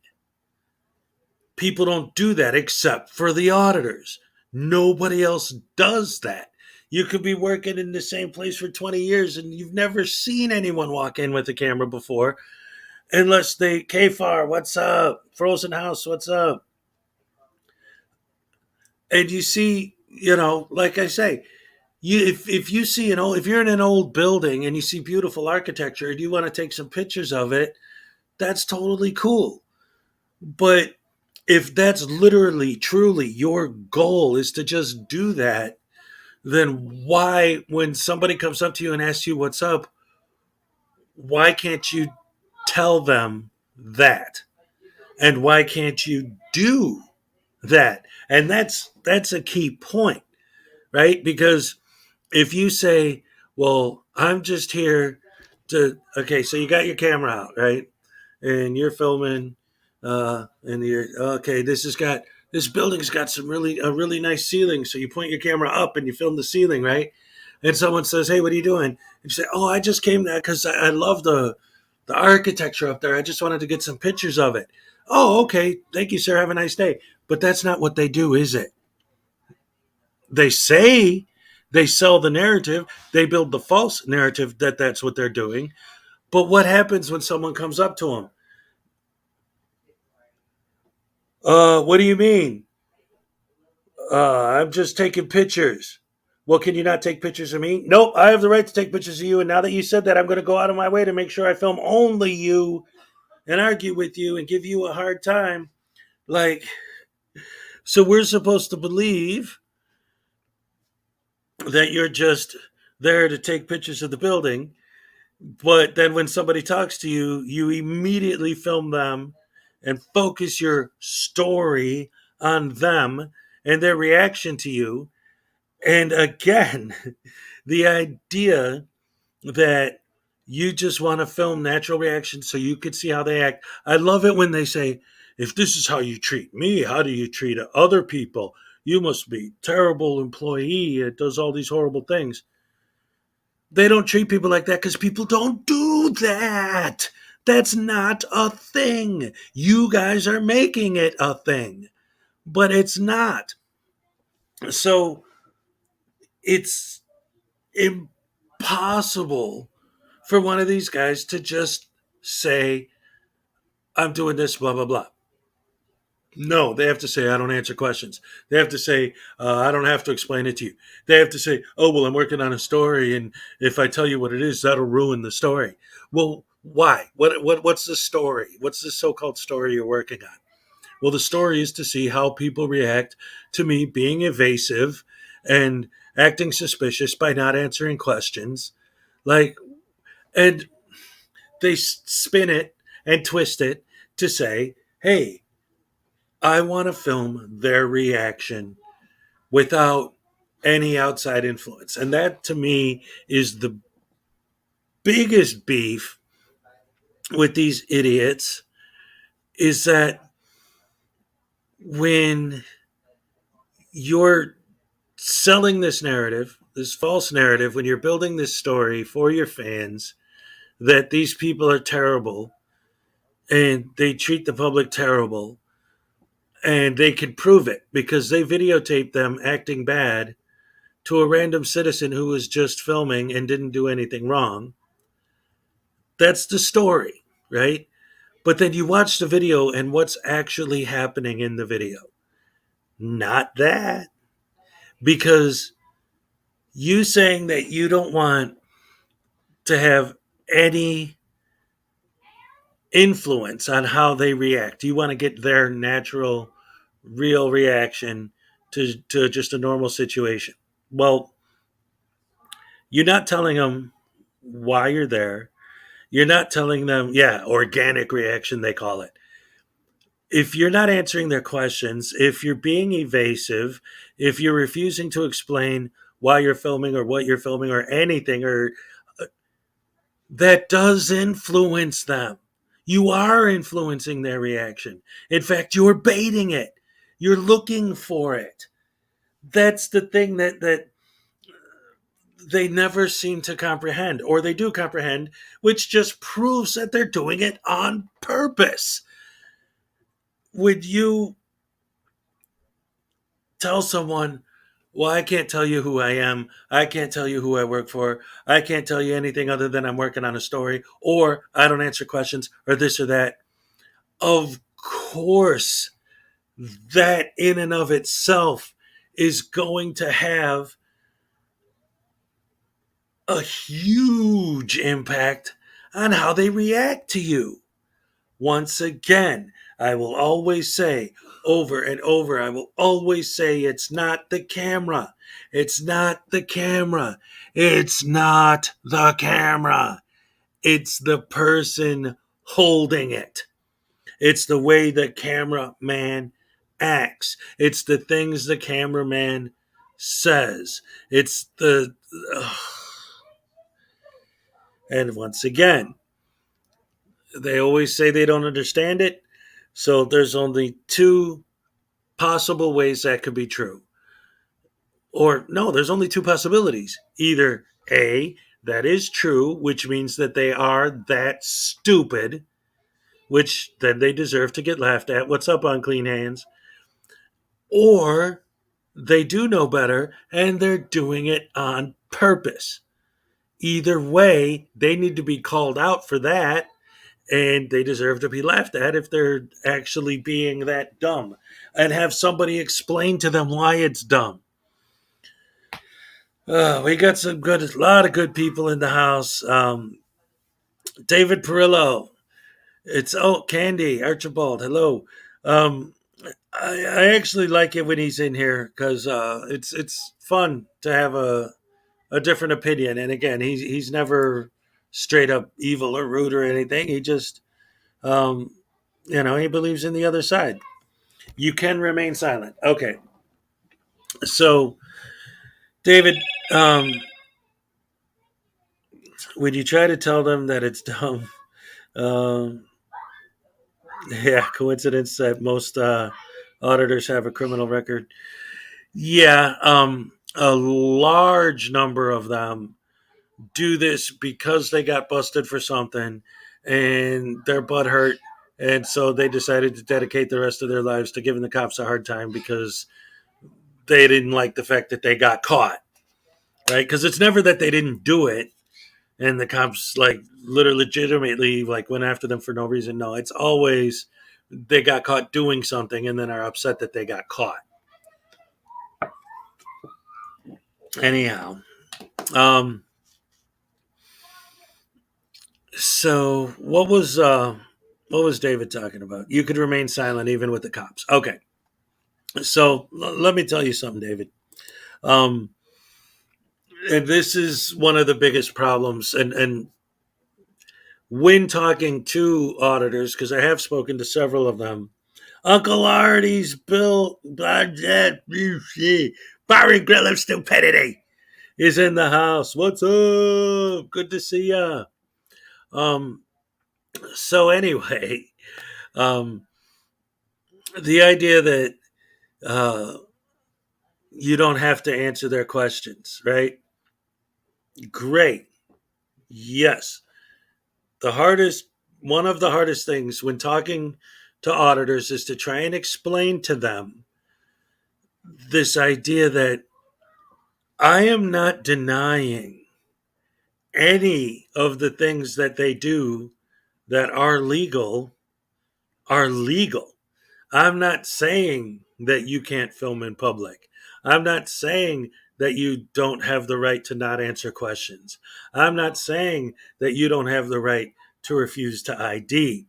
People don't do that except for the auditors. Nobody else does that. You could be working in the same place for 20 years and you've never seen anyone walk in with a camera before unless they, KFAR, what's up? Frozen House, what's up? And you see, like I say, if you see if you're in an old building and you see beautiful architecture and you want to take some pictures of it, that's totally cool. But if that's literally, truly your goal is to just do that, then why, when somebody comes up to you and asks you what's up, why can't you tell them that? And why can't you do that? And that's a key point, right? Because if you say, well, I'm just here to, okay, so you got your camera out, right? And you're filming, and you're, okay, this building's got a really nice ceiling. So you point your camera up and you film the ceiling, right? And someone says, hey, what are you doing? And you say, oh, I just came there because I love the architecture up there. I just wanted to get some pictures of it. Oh, okay. Thank you, sir. Have a nice day. But that's not what they do, is it? They say they sell the narrative. They build the false narrative that that's what they're doing. But what happens when someone comes up to them? What do you mean? I'm just taking pictures. Well, can you not take pictures of me? Nope, I have the right to take pictures of you. And now that you said that, I'm going to go out of my way to make sure I film only you and argue with you and give you a hard time. Like, so we're supposed to believe that you're just there to take pictures of the building. But then when somebody talks to you, you immediately film them and focus your story on them and their reaction to you. And again, the idea that you just want to film natural reactions so you could see how they act. I love it when they say, if this is how you treat me, how do you treat other people? You must be a terrible employee. It does all these horrible things. They don't treat people like that because people don't do that. That's not a thing. You guys are making it a thing, but it's not. So it's impossible for one of these guys to just say, I'm doing this, blah, blah, blah. No, they have to say, I don't answer questions. They have to say, I don't have to explain it to you. They have to say, oh, well, I'm working on a story, and if I tell you what it is, that'll ruin the story. Well, why? What's the story? What's the so-called story you're working on? Well, the story is to see how people react to me being evasive and acting suspicious by not answering questions. Like, and they spin it and twist it to say, hey, I want to film their reaction without any outside influence. And that, to me, is the biggest beef with these idiots, is that when you're selling this narrative, this false narrative, when you're building this story for your fans, that these people are terrible and they treat the public terrible, and they can prove it because they videotaped them acting bad to a random citizen who was just filming and didn't do anything wrong. That's the story, right? But then you watch the video and what's actually happening in the video? Not that. Because You saying that you don't want to have any influence on how they react. You want to get their natural, real reaction to just a normal situation. Well, you're not telling them why you're there. You're not telling them, organic reaction, they call it. If you're not answering their questions, if you're being evasive, if you're refusing to explain why you're filming or what you're filming or anything, or that does influence them. You are influencing their reaction. In fact, you're baiting it. You're looking for it. That's the thing that they never seem to comprehend, or they do comprehend, which just proves that they're doing it on purpose. Would you tell someone, well, I can't tell you who I am. I can't tell you who I work for. I can't tell you anything other than I'm working on a story, or I don't answer questions, or this or that. Of course, that in and of itself is going to have a huge impact on how they react to you. Once again, I will always say over and over, I will always say it's not the camera. It's not the camera. It's not the camera. It's the person holding it. It's the way the cameraman acts. It's the things the cameraman says. It's the... And once again, they always say they don't understand it. So there's only two possible ways that could be true. Or no, there's only two possibilities. Either A, that is true, which means that they are that stupid, which then they deserve to get laughed at. What's up, Unclean Hands? Or they do know better and they're doing it on purpose. Either way, they need to be called out for that, and they deserve to be laughed at if they're actually being that dumb, and have somebody explain to them why it's dumb. We got a lot of good people in the house. David Perillo. It's Candy Archibald. Hello. I actually like it when he's in here because it's fun to have a different opinion. And again, he's never straight up evil or rude or anything. He just he believes in the other side. You can remain silent. Okay. So, David, when you try to tell them that it's dumb, coincidence that most auditors have a criminal record. Yeah, a large number of them do this because they got busted for something and their butt hurt. And so they decided to dedicate the rest of their lives to giving the cops a hard time because they didn't like the fact that they got caught. Right? Because it's never that they didn't do it and the cops legitimately went after them for no reason. No, it's always they got caught doing something and then are upset that they got caught. Anyhow, so what was David talking about? You could remain silent even with the cops. Okay. So let me tell you something, David. And this is one of the biggest problems. And when talking to auditors, because I have spoken to several of them, Uncle Artie's Bill Barry Grill of Stupidity is in the house. What's up? Good to see ya. So anyway, the idea that you don't have to answer their questions, right? Great. Yes. One of the hardest things when talking to auditors is to try and explain to them this idea that I am not denying any of the things that they do that are legal. I'm not saying that you can't film in public. I'm not saying that you don't have the right to not answer questions. I'm not saying that you don't have the right to refuse to ID.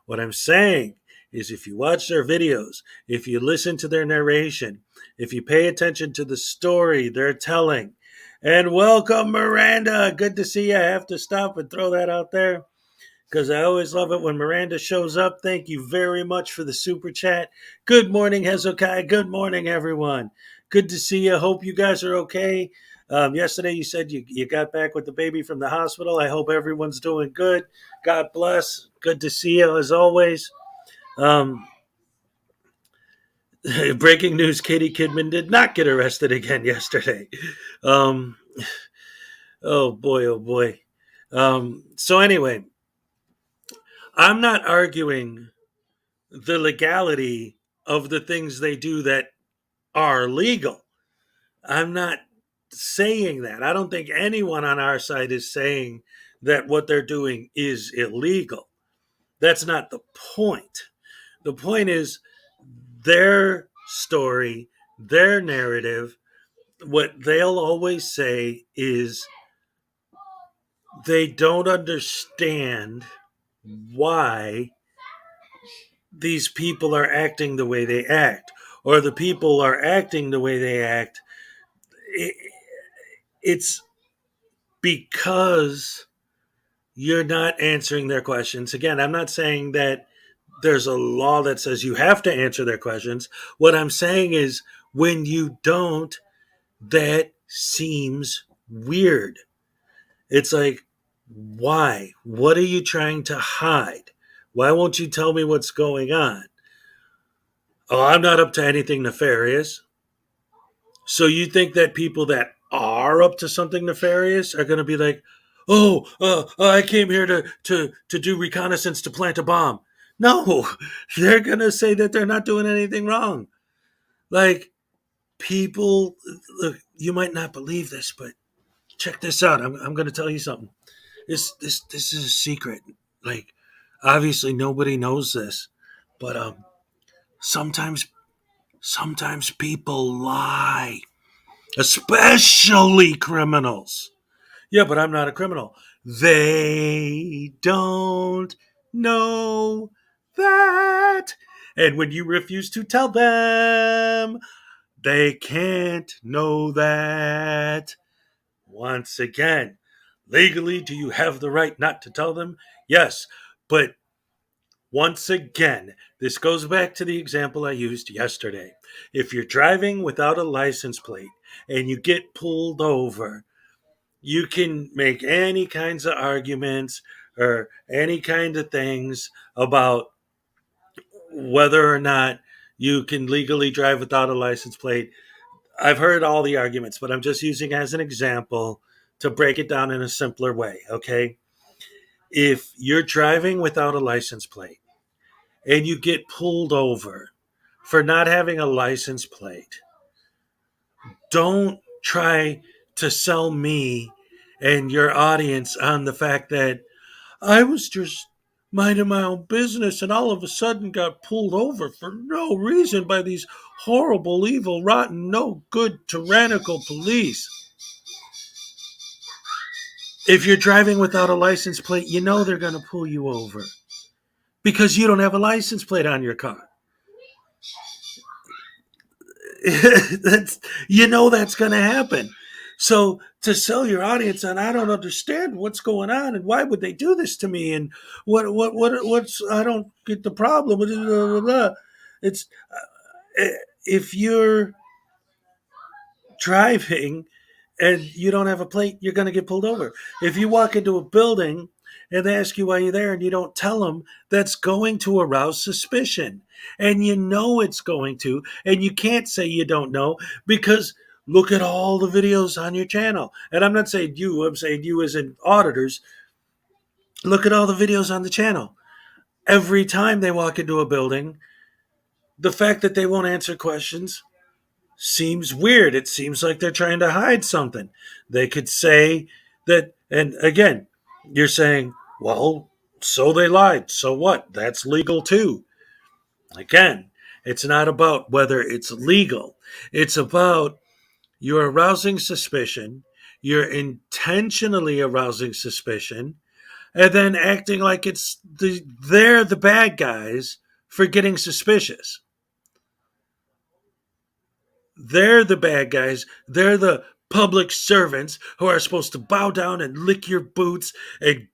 What I'm saying is if you watch their videos, if you listen to their narration, if you pay attention to the story they're telling, and welcome, Miranda. Good to see you. I have to stop and throw that out there because I always love it when Miranda shows up. Thank you very much for the super chat. Good morning, Hezokuai. Good morning, everyone. Good to see you. Hope you guys are okay. Yesterday, you said you got back with the baby from the hospital. I hope everyone's doing good. God bless. Good to see you as always. Breaking news, Katie Kidman did not get arrested again yesterday. Oh boy, oh boy. So anyway, I'm not arguing the legality of the things they do that are legal. I'm not saying that. I don't think anyone on our side is saying that what they're doing is illegal. That's not the point. The point is their story, their narrative. What they'll always say is they don't understand why these people are acting the way they act, or the people are acting the way they act. It's because you're not answering their questions. Again, I'm not saying that there's a law that says you have to answer their questions. What I'm saying is when you don't, that seems weird. It's like, why? What are you trying to hide? Why won't you tell me what's going on? Oh, I'm not up to anything nefarious. So you think that people that are up to something nefarious are going to be like, I came here to do reconnaissance to plant a bomb. No, they're going to say that they're not doing anything wrong. Like, people, look, you might not believe this, but check this out. I'm going to tell you something. This is a secret. Like, obviously nobody knows this, but sometimes people lie, especially criminals. Yeah, but I'm not a criminal. They don't know that. And when you refuse to tell them, they can't know that. Once again, legally, do you have the right not to tell them? Yes, but once again, this goes back to the example I used yesterday. If you're driving without a license plate and you get pulled over, you can make any kinds of arguments or any kind of things about whether or not you can legally drive without a license plate. I've heard all the arguments, but I'm just using as an example to break it down in a simpler way, okay? If you're driving without a license plate and you get pulled over for not having a license plate, don't try to sell me and your audience on the fact that I was just minding my own business and all of a sudden got pulled over for no reason by these horrible, evil, rotten, no good, tyrannical police. If you're driving without a license plate, you know they're going to pull you over because you don't have a license plate on your car. That's going to happen. So to sell your audience on, I don't understand what's going on and why would they do this to me and what's I don't get the problem. Blah, blah, blah. It's if you're driving and you don't have a plate, you're going to get pulled over. If you walk into a building and they ask you why you're there and you don't tell them, that's going to arouse suspicion. And you know it's going to, and you can't say you don't know because look at all the videos on your channel. And I'm not saying you, I'm saying you as in auditors. Look at all the videos on the channel. Every time they walk into a building, the fact that they won't answer questions seems weird. It seems like they're trying to hide something. They could say that, and again, you're saying, well, so they lied. So what? That's legal too. Again, It's not about whether it's legal. It's about you're arousing suspicion, you're intentionally arousing suspicion, and then acting like they're the bad guys for getting suspicious. They're the bad guys. They're the public servants who are supposed to bow down and lick your boots and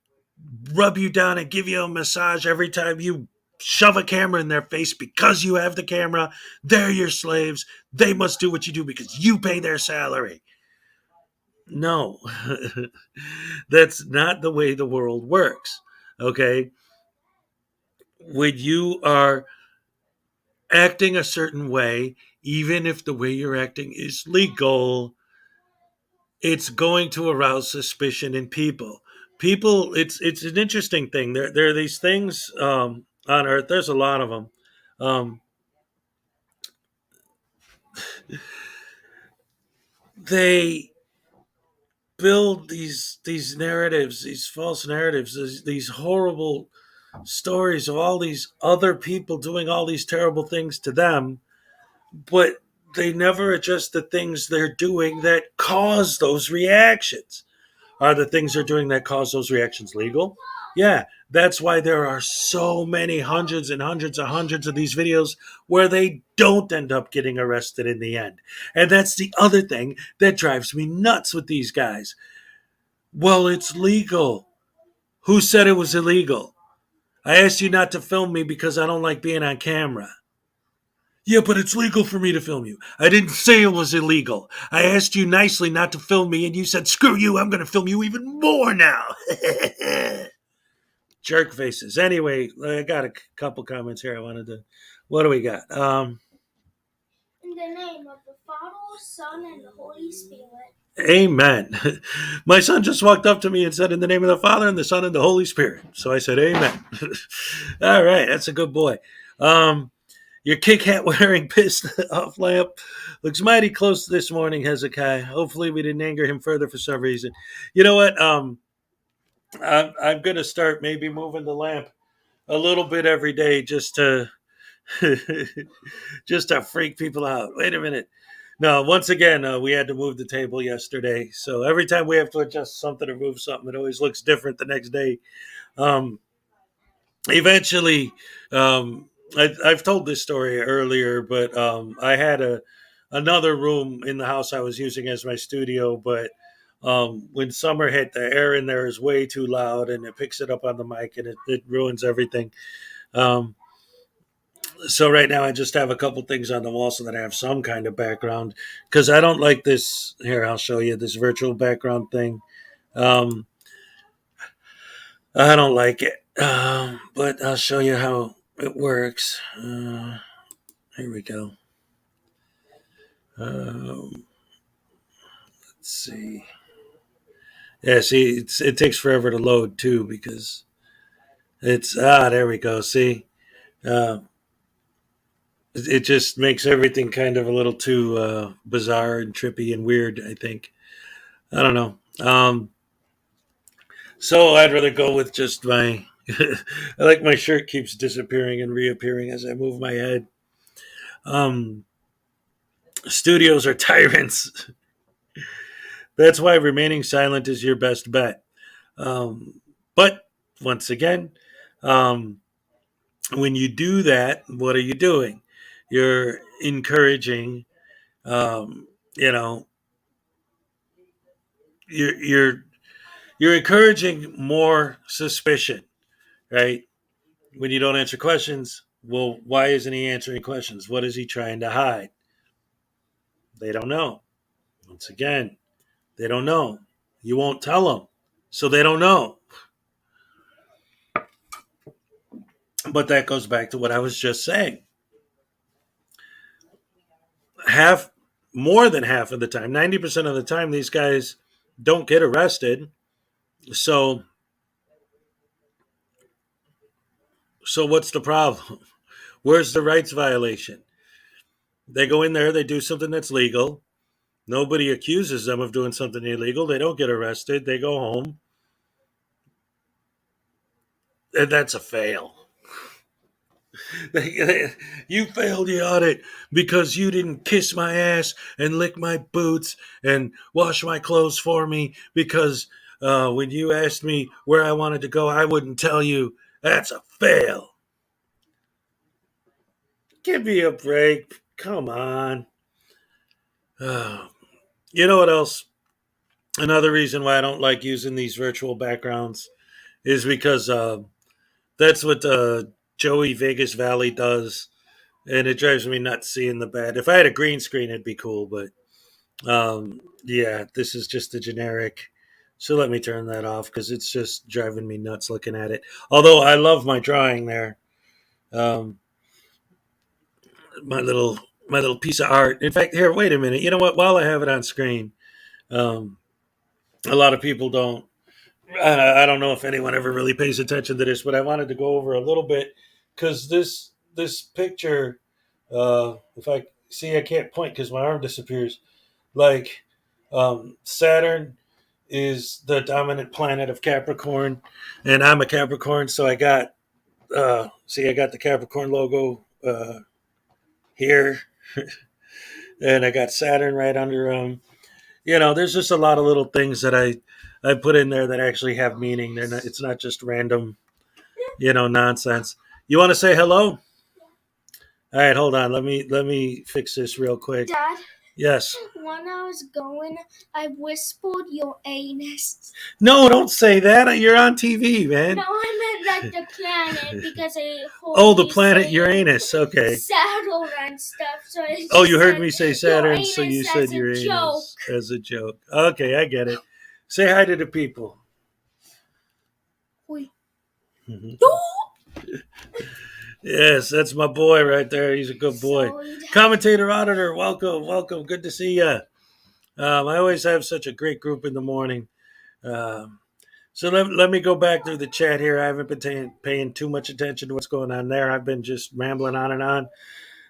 rub you down and give you a massage every time you shove a camera in their face because you have the camera. They're your slaves. They must do what you do because you pay their salary. No, that's not the way the world works. Okay? When you are acting a certain way, even if the way you're acting is legal, it's going to arouse suspicion in people. People, it's an interesting thing. There are these things on Earth. There's a lot of them. They build these narratives, these false narratives, these horrible stories of all these other people doing all these terrible things to them, but they never address the things they're doing that cause those reactions. Are the things they're doing that cause those reactions legal? Yeah, that's why there are so many hundreds and hundreds and hundreds of these videos where they don't end up getting arrested in the end. And that's the other thing that drives me nuts with these guys. Well, it's legal. Who said it was illegal? I asked you not to film me because I don't like being on camera. Yeah, but it's legal for me to film you. I didn't say it was illegal. I asked you nicely not to film me, and you said, screw you, I'm going to film you even more now. Jerk faces. Anyway, I got a couple comments here I wanted to... What do we got? In the name of the Father, Son, and the Holy Spirit. Amen. My son just walked up to me and said, in the name of the Father, and the Son, and the Holy Spirit. So I said, amen. All right, that's a good boy. Your kick hat wearing pissed off lamp looks mighty close this morning, Hezokuai. Hopefully we didn't anger him further for some reason. You know what? I'm going to start maybe moving the lamp a little bit every day just to just to freak people out. Wait a minute. No, once again, we had to move the table yesterday. So every time we have to adjust something or move something, it always looks different the next day. Eventually, I've told this story earlier, but I had another room in the house I was using as my studio, but when summer hit, the air in there is way too loud and it picks it up on the mic and it ruins everything. So right now I just have a couple things on the wall so that I have some kind of background, because I don't like this. Here, I'll show you this virtual background thing. I don't like it, but I'll show you how it works. Here we go. Let's see. Yeah, see, it takes forever to load too because it's there we go. See, it just makes everything kind of a little too bizarre and trippy and weird, I think. I don't know. So I'd rather go with just my... I like my shirt keeps disappearing and reappearing as I move my head. Studios are tyrants. That's why remaining silent is your best bet. But once again, when you do that, what are you doing? You're encouraging, you're encouraging more suspicion, right? When you don't answer questions, well, why isn't he answering questions? What is he trying to hide? They don't know. Once again, they don't know. You won't tell them, so they don't know. But that goes back to what I was just saying. More than half of the time, 90% of the time, these guys don't get arrested. So what's the problem? Where's the rights violation? They go in there, they do something that's legal. Nobody accuses them of doing something illegal. They don't get arrested. They go home. And that's a fail. You failed the audit because you didn't kiss my ass and lick my boots and wash my clothes for me because when you asked me where I wanted to go, I wouldn't tell you. That's a fail. Give me a break. Come on. You know what else? Another reason why I don't like using these virtual backgrounds is because that's what Joey Vegas Valley does. And it drives me nuts seeing the bad. If I had a green screen, it'd be cool. But yeah, this is just a generic. So let me turn that off because it's just driving me nuts looking at it. Although I love my drawing there. My little piece of art. In fact, here, wait a minute. You know what? While I have it on screen, a lot of people don't. I don't know if anyone ever really pays attention to this, but I wanted to go over a little bit because this picture. If I see, I can't point because my arm disappears. Like Saturn is the dominant planet of Capricorn, and I'm a Capricorn, so I got I got the Capricorn logo here, and I got Saturn right under there's just a lot of little things that I put in there that actually have meaning. It's not just random, nonsense. You want to say hello? All right, hold on. Let me fix this real quick. Dad? Yes. When I was going, I whispered your anus. No, don't say that. You're on TV, man. No, I meant like the planet because I heard the planet Uranus. Okay. Saturn and stuff. So you heard me say Saturn, so you said Uranus as a joke. Okay, I get it. Say hi to the people. Yes, that's my boy right there. He's a good boy. Commentator Auditor, welcome. Good to see you. I always have such a great group in the morning. So let me go back through the chat here. I haven't been paying too much attention to what's going on there. I've been just rambling on and on.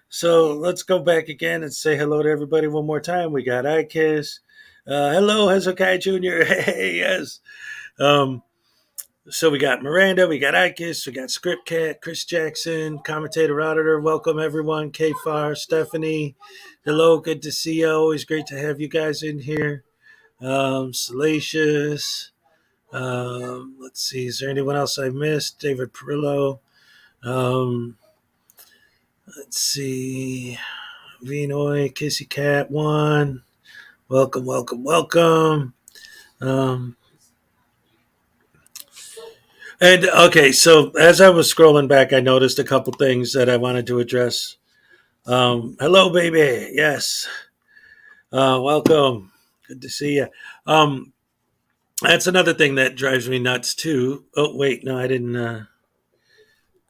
So let's go back again and say hello to everybody one more time. We got iKiss. Hello, Hezokuai Jr. Hey, yes. So we got Miranda, we got iKiss, we got Script Cat, Chris Jackson, Commentator Auditor. Welcome, everyone. K-Far, Stephanie. Hello, good to see you. Always great to have you guys in here. Salacious. Let's see. Is there anyone else I missed? David Perillo. Let's see. Vinoy, Kissy Cat 1. Welcome. And okay, so as I was scrolling back, I noticed a couple things that I wanted to address. Hello, baby. Yes. Welcome. Good to see you. That's another thing that drives me nuts too. Oh, wait, no, I didn't.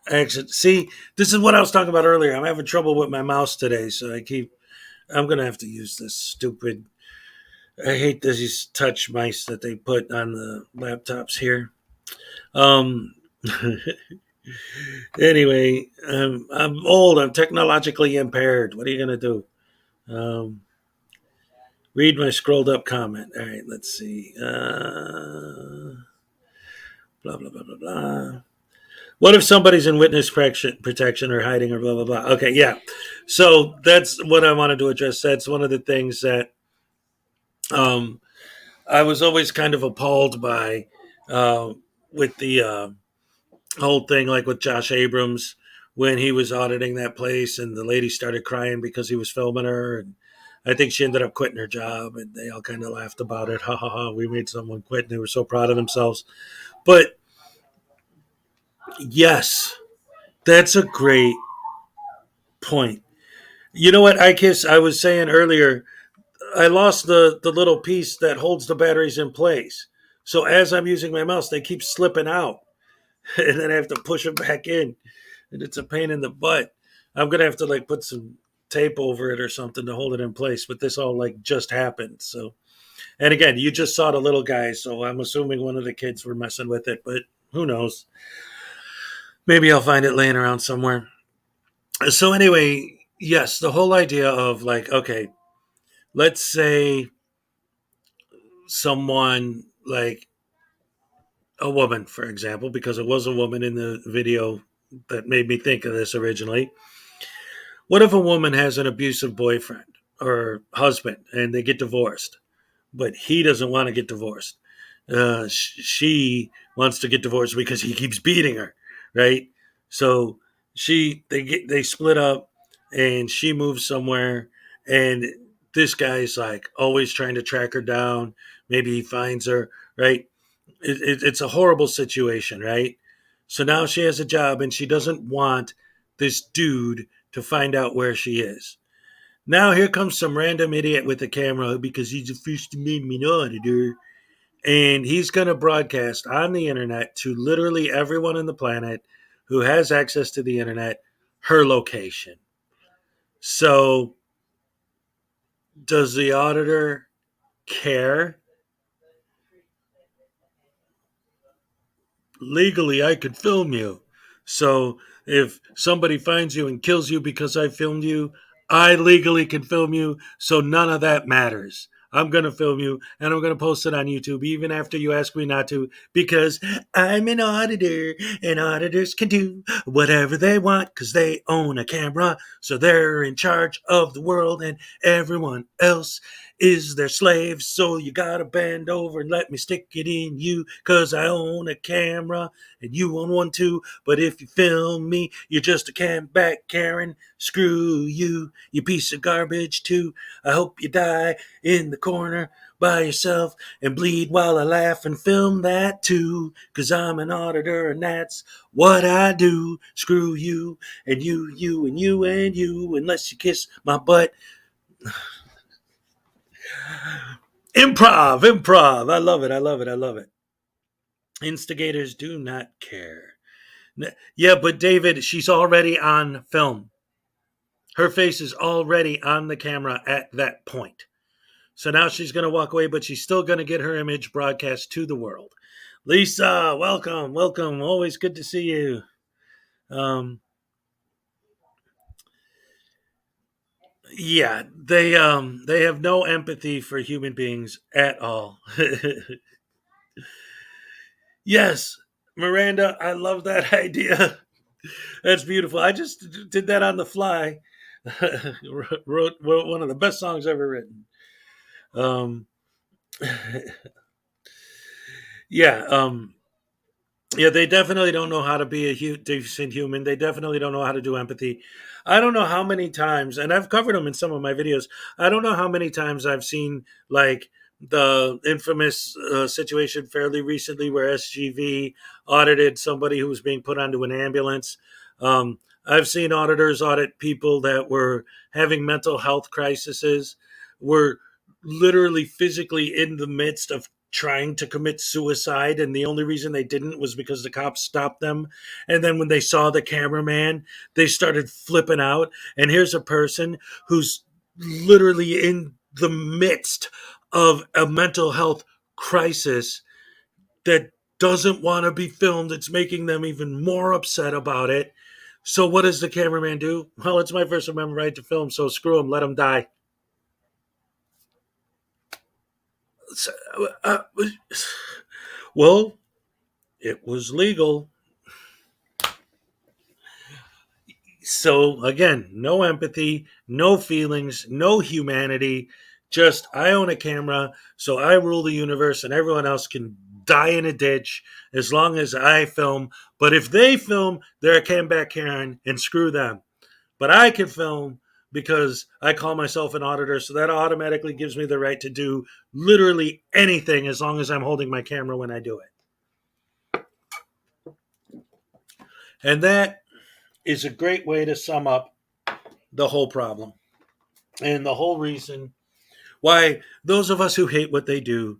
Actually, see, this is what I was talking about earlier. I'm having trouble with my mouse today, so I'm going to have to use this stupid. I hate these touch mice that they put on the laptops here. Anyway, I'm old. I'm technologically impaired. What are you going to do? Read my scrolled up comment. All right, let's see. Blah, blah, blah, blah, blah. What if somebody's in witness protection or hiding or blah, blah, blah? Okay, yeah. So that's what I wanted to address. That's one of the things that I was always kind of appalled by with the whole thing, like with Josh Abrams when he was auditing that place and the lady started crying because he was filming her. And I think she ended up quitting her job and they all kind of laughed about it. Ha ha ha. We made someone quit and they were so proud of themselves. But yes, that's a great point. You know what, iKiss, I was saying earlier, I lost the little piece that holds the batteries in place. So as I'm using my mouse, they keep slipping out. And then I have to push them back in. And it's a pain in the butt. I'm going to have to put some tape over it or something to hold it in place. But this all just happened. So, and again, you just saw the little guy. So I'm assuming one of the kids were messing with it. But who knows? Maybe I'll find it laying around somewhere. So anyway, yes, the whole idea of okay, let's say someone a woman, for example, because it was a woman in the video that made me think of this originally. What if a woman has an abusive boyfriend or husband and they get divorced, but he doesn't want to get divorced? She wants to get divorced because he keeps beating her, right? So they split up, and she moves somewhere, and this guy's like always trying to track her down. Maybe he finds her, right? It's a horrible situation, right? So now she has a job, and she doesn't want this dude to find out where she is. Now here comes some random idiot with a camera because he's a First Amendment auditor, and he's going to broadcast on the internet to literally everyone on the planet who has access to the internet her location. So does the auditor care? Legally, I could film you. So if somebody finds you and kills you because I filmed you, I legally can film you. So none of that matters. I'm going to film you and I'm going to post it on YouTube even after you ask me not to, because I'm an auditor and auditors can do whatever they want because they own a camera. So they're in charge of the world and everyone else is their slave. So you got to bend over and let me stick it in you because I own a camera and you own one too. But if you film me, you're just a back Karen. Screw you, you piece of garbage too. I hope you die in the corner by yourself and bleed while I laugh and film that too. Cause I'm an auditor and that's what I do. Screw you and you and you and you, unless you kiss my butt. Improv. I love it. Instigators do not care. Yeah, but David, she's already on film. Her face is already on the camera at that point. So now she's going to walk away, but she's still going to get her image broadcast to the world. Lisa, welcome. Always good to see you. Yeah, they have no empathy for human beings at all. Yes, Miranda, I love that idea. That's beautiful. I just did that on the fly. wrote one of the best songs ever written. Yeah, yeah, they definitely don't know how to be a decent human. They definitely don't know how to do empathy. I don't know how many times, and I've covered them in some of my videos. I don't know how many times I've seen like the infamous situation fairly recently where SGV audited somebody who was being put onto an ambulance. I've seen auditors audit people that were having mental health crises, were literally physically in the midst of trying to commit suicide, and the only reason they didn't was because the cops stopped them. And then when they saw the cameraman, they started flipping out. And here's a person who's literally in the midst of a mental health crisis that doesn't want to be filmed. It's making them even more upset about it. So what does the cameraman do? Well, it's my First Amendment right to film, so screw him, let him die. Well, it was legal. So again, no empathy, no feelings, no humanity. Just I own a camera, so I rule the universe, and everyone else can die in a ditch as long as I film. But if they film, they're a comeback Karen, and screw them. But I can film because I call myself an auditor, so that automatically gives me the right to do literally anything as long as I'm holding my camera when I do it. And that is a great way to sum up the whole problem and the whole reason why those of us who hate what they do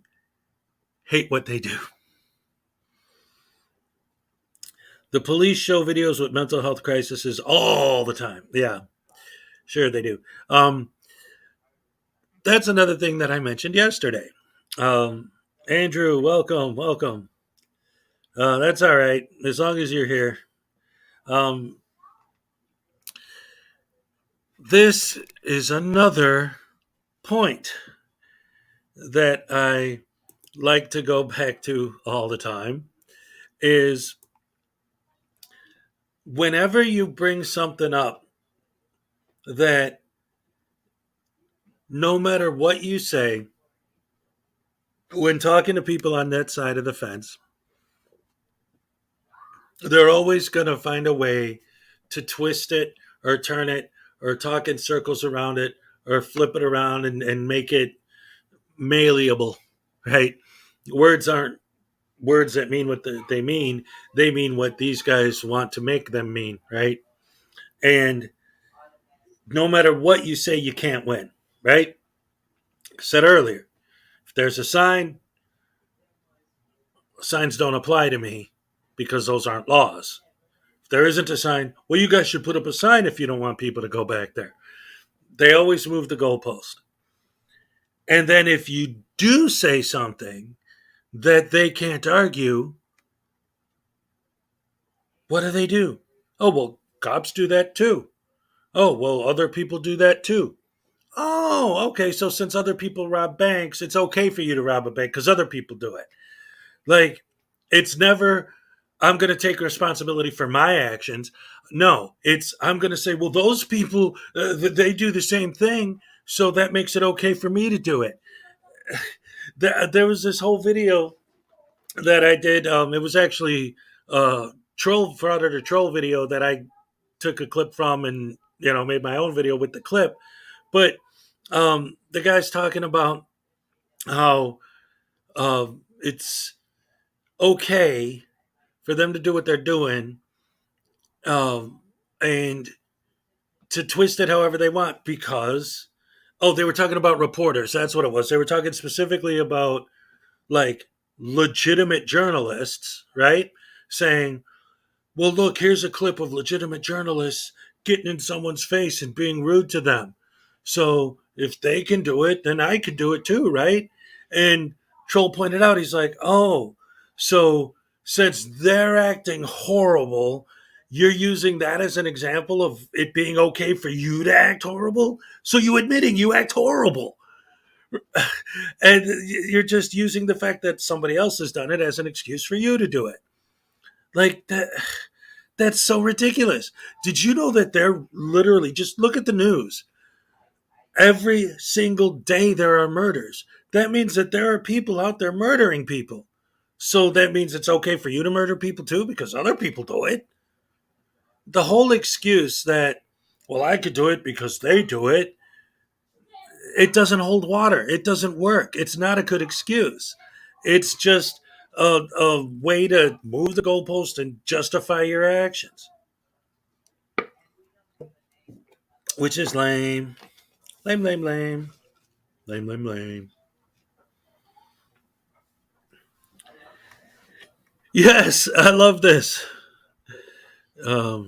hate what they do. The police show videos with mental health crises all the time. Yeah, sure they do. That's another thing that I mentioned yesterday. Andrew, welcome. That's all right, as long as you're here. This is another point that I like to go back to all the time, is whenever you bring something up that no matter what you say, when talking to people on that side of the fence, they're always going to find a way to twist it or turn it or talk in circles around it or flip it around and make it malleable, right? Words aren't words that mean what they mean. They mean what these guys want to make them mean, right? And no matter what you say, you can't win, right? I said earlier, if there's a sign, signs don't apply to me because those aren't laws. If there isn't a sign, well, you guys should put up a sign if you don't want people to go back there. They always move the goalpost. And then if you do say something that they can't argue, what do? Oh, well, cops do that too. Oh, well, other people do that too. Oh, okay. So since other people rob banks, it's okay for you to rob a bank because other people do it. Like, it's never, I'm going to take responsibility for my actions. No, it's, I'm going to say, well, those people, they do the same thing. So that makes it okay for me to do it. There was this whole video that I did. It was actually Frauditor troll video that I took a clip from and, made my own video with the clip. But the guy's talking about how it's okay for them to do what they're doing and to twist it however they want because, they were talking about reporters. That's what it was. They were talking specifically about like legitimate journalists, right? Saying, well, look, here's a clip of legitimate journalists getting in someone's face and being rude to them. So if they can do it, then I can do it too, right? And Troll pointed out, he's like, oh, so since they're acting horrible, you're using that as an example of it being okay for you to act horrible? So you admitting you act horrible. And you're just using the fact that somebody else has done it as an excuse for you to do it. Like that. That's so ridiculous. Did you know that they're literally, just look at the news. Every single day there are murders. That means that there are people out there murdering people. So that means it's okay for you to murder people too because other people do it. The whole excuse that, well, I could do it because they do it, it doesn't hold water. It doesn't work. It's not a good excuse. It's just a way to move the goalpost and justify your actions. Which is lame. Lame, lame, lame. Lame, lame, lame. Yes, I love this. Where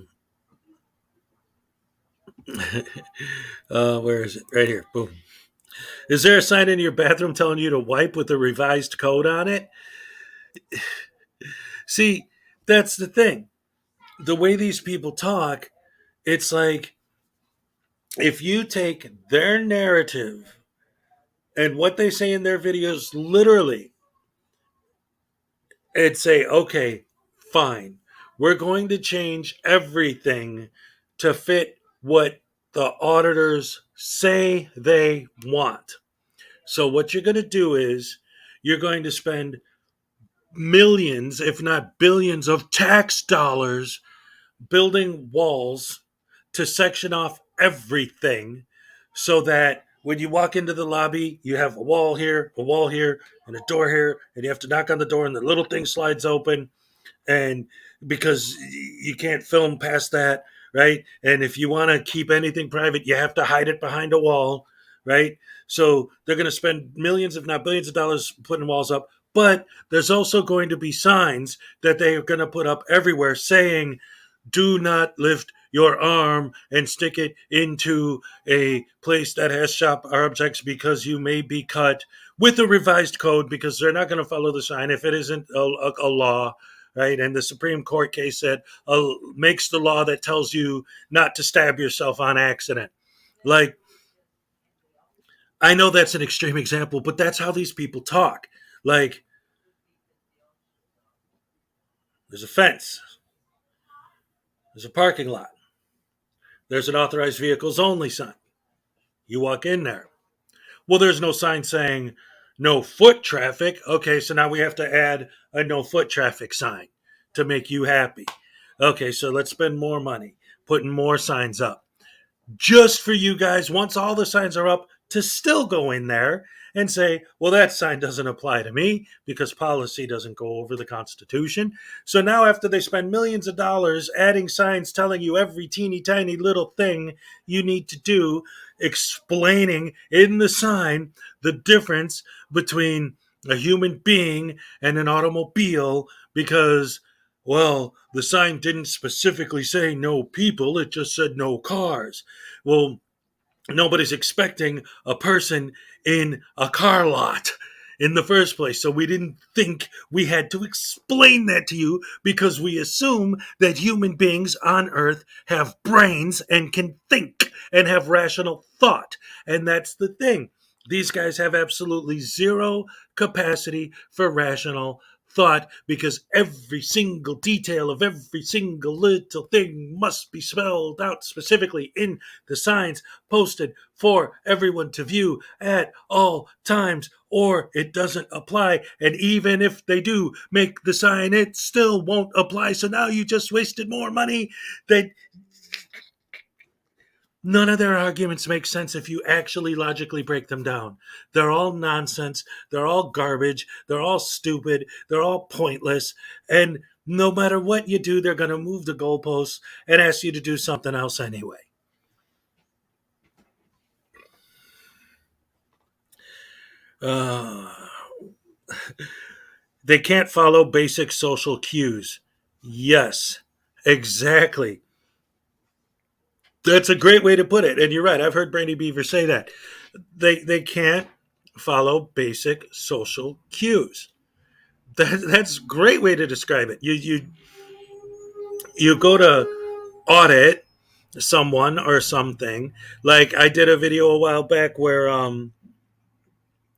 is it? Right here. Boom. Is there a sign in your bathroom telling you to wipe with a revised code on it? See, that's the thing. The way these people talk, it's like if you take their narrative and what they say in their videos literally and say, okay, fine, we're going to change everything to fit what the auditors say they want. So what you're going to do is you're going to spend millions, if not billions, of tax dollars building walls to section off everything so that when you walk into the lobby, you have a wall here, and a door here, and you have to knock on the door and the little thing slides open. And because you can't film past that, right? And if you want to keep anything private, you have to hide it behind a wall, right? So they're going to spend millions, if not billions of dollars putting walls up. But there's also going to be signs that they are going to put up everywhere saying, do not lift your arm and stick it into a place that has sharp objects because you may be cut, with a revised code because they're not going to follow the sign if it isn't a law, right? And the Supreme Court case said makes the law that tells you not to stab yourself on accident. Like, I know that's an extreme example, but that's how these people talk. Like, there's a fence. There's a parking lot. There's an authorized vehicles only sign. You walk in there. Well, there's no sign saying no foot traffic. Okay, so now we have to add a no foot traffic sign to make you happy. Okay, so let's spend more money putting more signs up just for you guys, once all the signs are up, to still go in there and say, well, that sign doesn't apply to me because policy doesn't go over the Constitution. So now, after they spend millions of dollars adding signs telling you every teeny tiny little thing you need to do, explaining in the sign the difference between a human being and an automobile, because, well, the sign didn't specifically say no people, it just said no cars. Well, nobody's expecting a person in a car lot in the first place. So we didn't think we had to explain that to you, because we assume that human beings on Earth have brains and can think and have rational thought. And that's the thing. These guys have absolutely zero capacity for rational thought, because every single detail of every single little thing must be spelled out specifically in the signs posted for everyone to view at all times, or it doesn't apply. And even if they do make the sign, it still won't apply. So now you just wasted more money. None of their arguments make sense if you actually logically break them down. They're all nonsense. They're all garbage. They're all stupid. They're all pointless. And no matter what you do, they're going to move the goalposts and ask you to do something else anyway. They can't follow basic social cues. Yes, exactly. That's a great way to put it. And you're right. I've heard Brandy Beaver say that. They can't follow basic social cues. That's a great way to describe it. You go to audit someone or something. Like, I did a video a while back where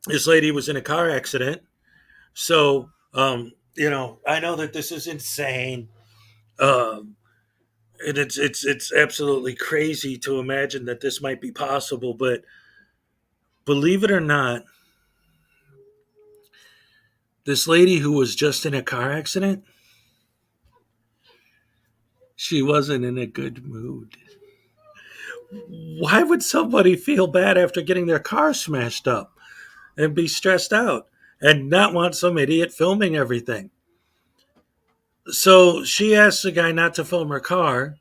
this lady was in a car accident. So I know that this is insane. And it's absolutely crazy to imagine that this might be possible, but believe it or not, this lady who was just in a car accident, she wasn't in a good mood. Why would somebody feel bad after getting their car smashed up and be stressed out and not want some idiot filming everything? So she asked the guy not to film her car.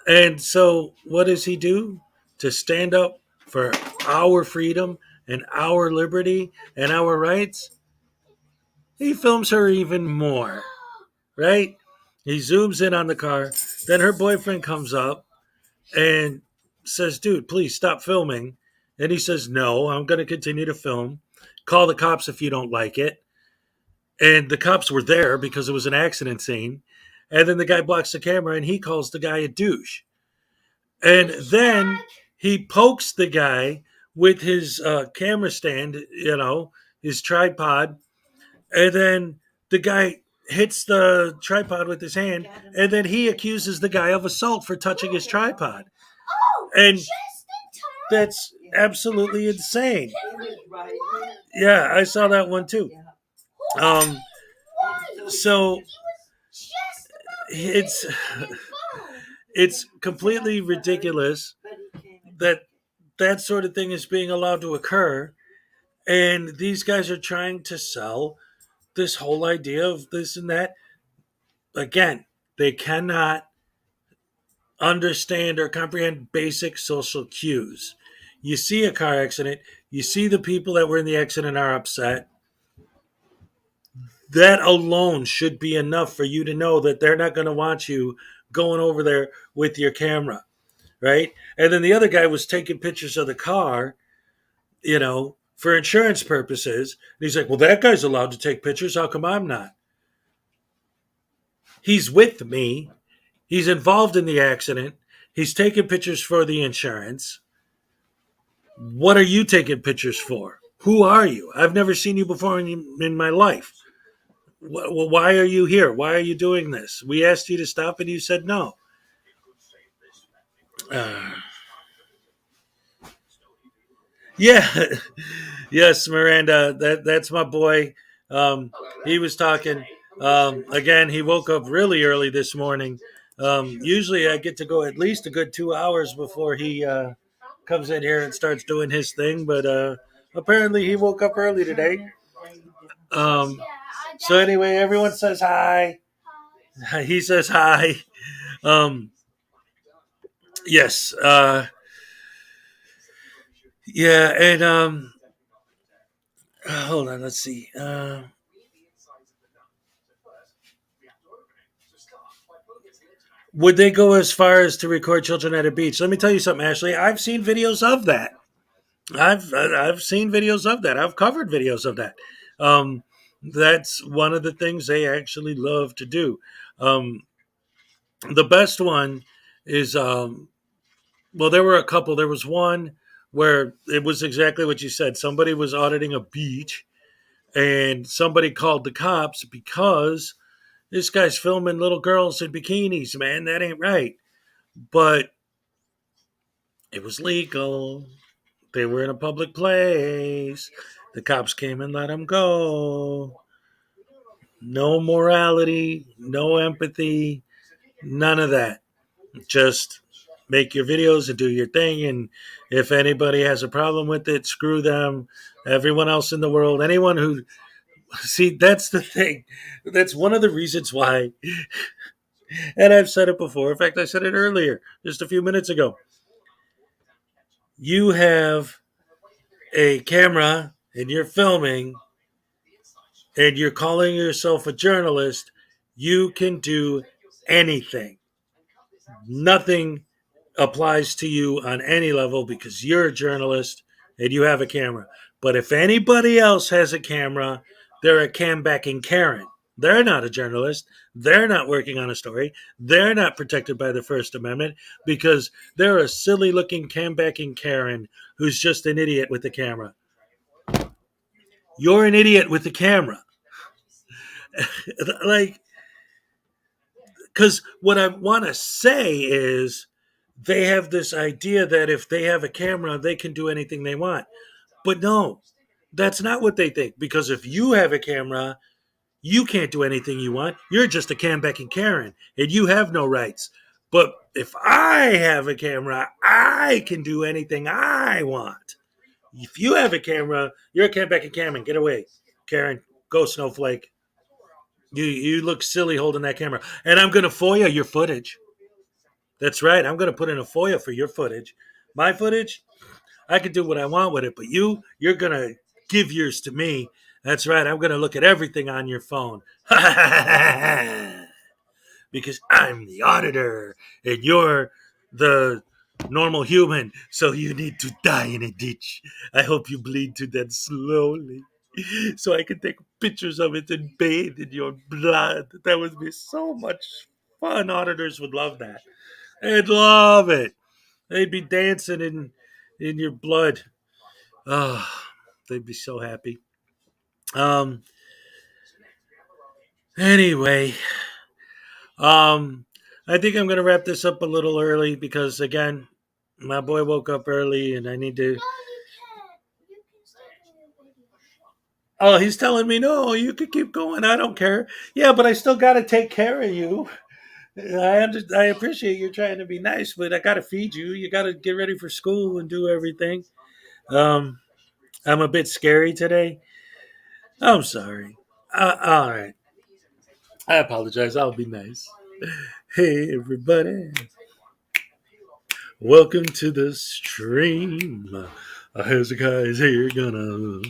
And so what does he do? To stand up for our freedom and our liberty and our rights, he films her even more, right? He zooms in on the car. Then her boyfriend comes up and says, dude, please stop filming. And he says, no, I'm going to continue to film. Call the cops if you don't like it. And the cops were there because it was an accident scene. And then the guy blocks the camera and he calls the guy a douche. And then he pokes the guy with his camera stand, his tripod. And then the guy hits the tripod with his hand. And then he accuses the guy of assault for touching his tripod. And that's absolutely insane. Yeah, I saw that one too. So it's completely ridiculous that sort of thing is being allowed to occur. And these guys are trying to sell this whole idea of this and that. Again, they cannot understand or comprehend basic social cues. You see a car accident, you see the people that were in the accident are upset. That alone should be enough for you to know that they're not going to want you going over there with your camera, right? And then the other guy was taking pictures of the car, for insurance purposes. And he's like, well, that guy's allowed to take pictures. How come I'm not? He's with me. He's involved in the accident. He's taking pictures for the insurance. What are you taking pictures for? Who are you? I've never seen you before in my life. Why are you here? Why are you doing this? We asked you to stop and you said no. Yeah. Yes, Miranda, that's my boy. He was talking. Again, he woke up really early this morning. Usually I get to go at least a good 2 hours before he comes in here and starts doing his thing, but apparently he woke up early today. So anyway, everyone says hi. He says hi. Yes. Yeah, and hold on, let's see. Would they go as far as to record children at a beach? Let me tell you something, Ashley. I've seen videos of that. I've seen videos of that. I've covered videos of that. That's one of the things they actually love to do. The best one is well, there were a couple. There was one where it was exactly what you said. Somebody was auditing a beach, and somebody called the cops because this guy's filming little girls in bikinis. Man, that ain't right. But it was legal. They were in a public place. The cops came and let them go. No morality, no empathy, none of that. Just make your videos and do your thing. And if anybody has a problem with it, screw them. Everyone else in the world, anyone who. See, that's the thing. That's one of the reasons why. And I've said it before. In fact, I said it earlier, just a few minutes ago. You have a camera and you're filming and you're calling yourself a journalist, you can do anything. Nothing applies to you on any level because you're a journalist and you have a camera. But if anybody else has a camera, they're a cam-backing Karen. They're not a journalist. They're not working on a story. They're not protected by the First Amendment because they're a silly-looking cam-backing Karen who's just an idiot with the camera. You're an idiot with the camera. Like, because what I want to say is they have this idea that if they have a camera, they can do anything they want. But no, that's not what they think. Because if you have a camera, you can't do anything you want. You're just a cam-backing Karen, and you have no rights. But if I have a camera, I can do anything I want. If you have a camera, you're a cam-backing Karen. Get away, Karen. Go, Snowflake. You look silly holding that camera. And I'm going to FOIA your footage. That's right. I'm going to put in a FOIA for your footage. My footage, I can do what I want with it. But you're going to give yours to me. That's right. I'm going to look at everything on your phone. Because I'm the auditor and you're the normal human. So you need to die in a ditch. I hope you bleed to death slowly. So I can take pictures of it and bathe in your blood. That would be so much fun. Auditors would love that. They'd love it. They'd be dancing in your blood. Oh, they'd be so happy. Anyway, I think I'm gonna wrap this up a little early because again, my boy woke up early and I need to. Oh, he's telling me, no, you can keep going. I don't care. Yeah, but I still got to take care of you. I appreciate you trying to be nice, but I got to feed you. You got to get ready for school and do everything. I'm a bit scary today. I'm sorry. All right. I apologize. I'll be nice. Hey, everybody. Welcome to the stream. Hezokuai is here. Gonna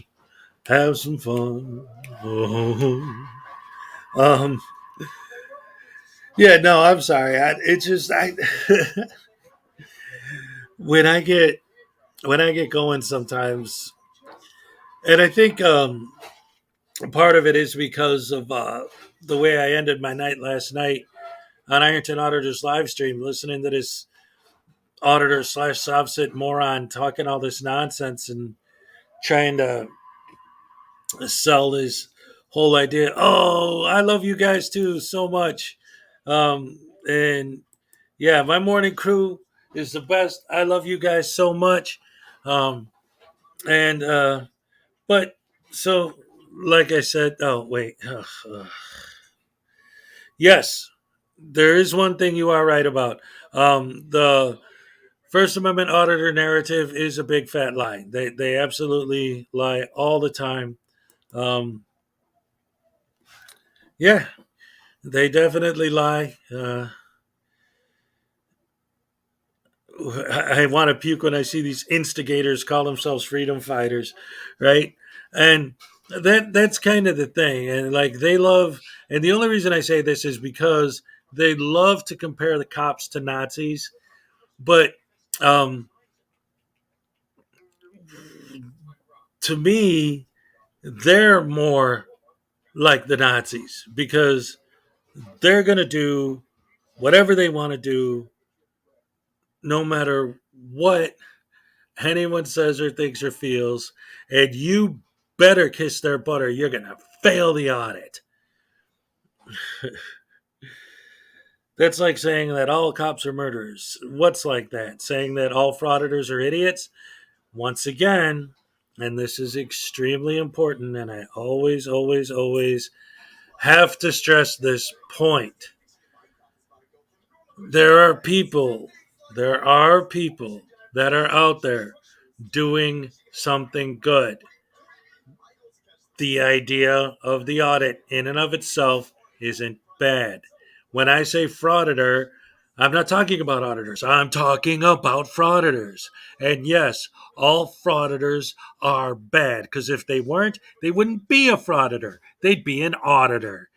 have some fun. Oh. Yeah, no, I'm sorry. It's just when I get going sometimes, and I think part of it is because of the way I ended my night last night on Ironton Auditor's live stream, listening to this auditor / subset moron talking all this nonsense and trying to sell this whole idea. Oh, I love you guys too so much. And yeah, my morning crew is the best. I love you guys so much. Um, and but so like I said, oh wait, yes, there is one thing you are right about. The First Amendment auditor narrative is a big fat lie. They absolutely lie all the time. Um, yeah, they definitely lie. I want to puke when I see these instigators call themselves freedom fighters, right? And that's kind of the thing. And like they love, and the only reason I say this is because they love to compare the cops to Nazis, but um, to me, they're more like the Nazis because they're going to do whatever they want to do, no matter what anyone says or thinks or feels, and you better kiss their butt or you're going to fail the audit. That's like saying that all cops are murderers. What's like that? Saying that all frauditors are idiots? Once again, and this is extremely important, and I always, always, always have to stress this point. There are people that are out there doing something good. The idea of the audit in and of itself isn't bad. When I say frauditor, I'm not talking about auditors. I'm talking about frauditors. And yes, all frauditors are bad because if they weren't, they wouldn't be a frauditor. They'd be an auditor.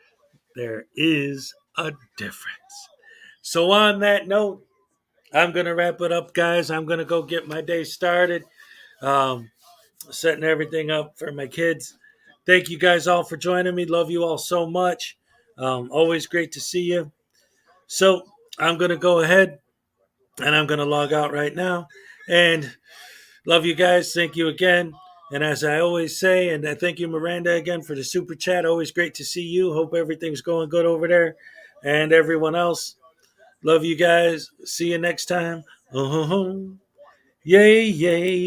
There is a difference. So on that note, I'm going to wrap it up, guys. I'm going to go get my day started. Setting everything up for my kids. Thank you guys all for joining me. Love you all so much. Always great to see you. So I'm going to go ahead and I'm going to log out right now. And love you guys. Thank you again. And as I always say, and I thank you, Miranda, again for the super chat. Always great to see you. Hope everything's going good over there. And everyone else, love you guys. See you next time. Yay, yay.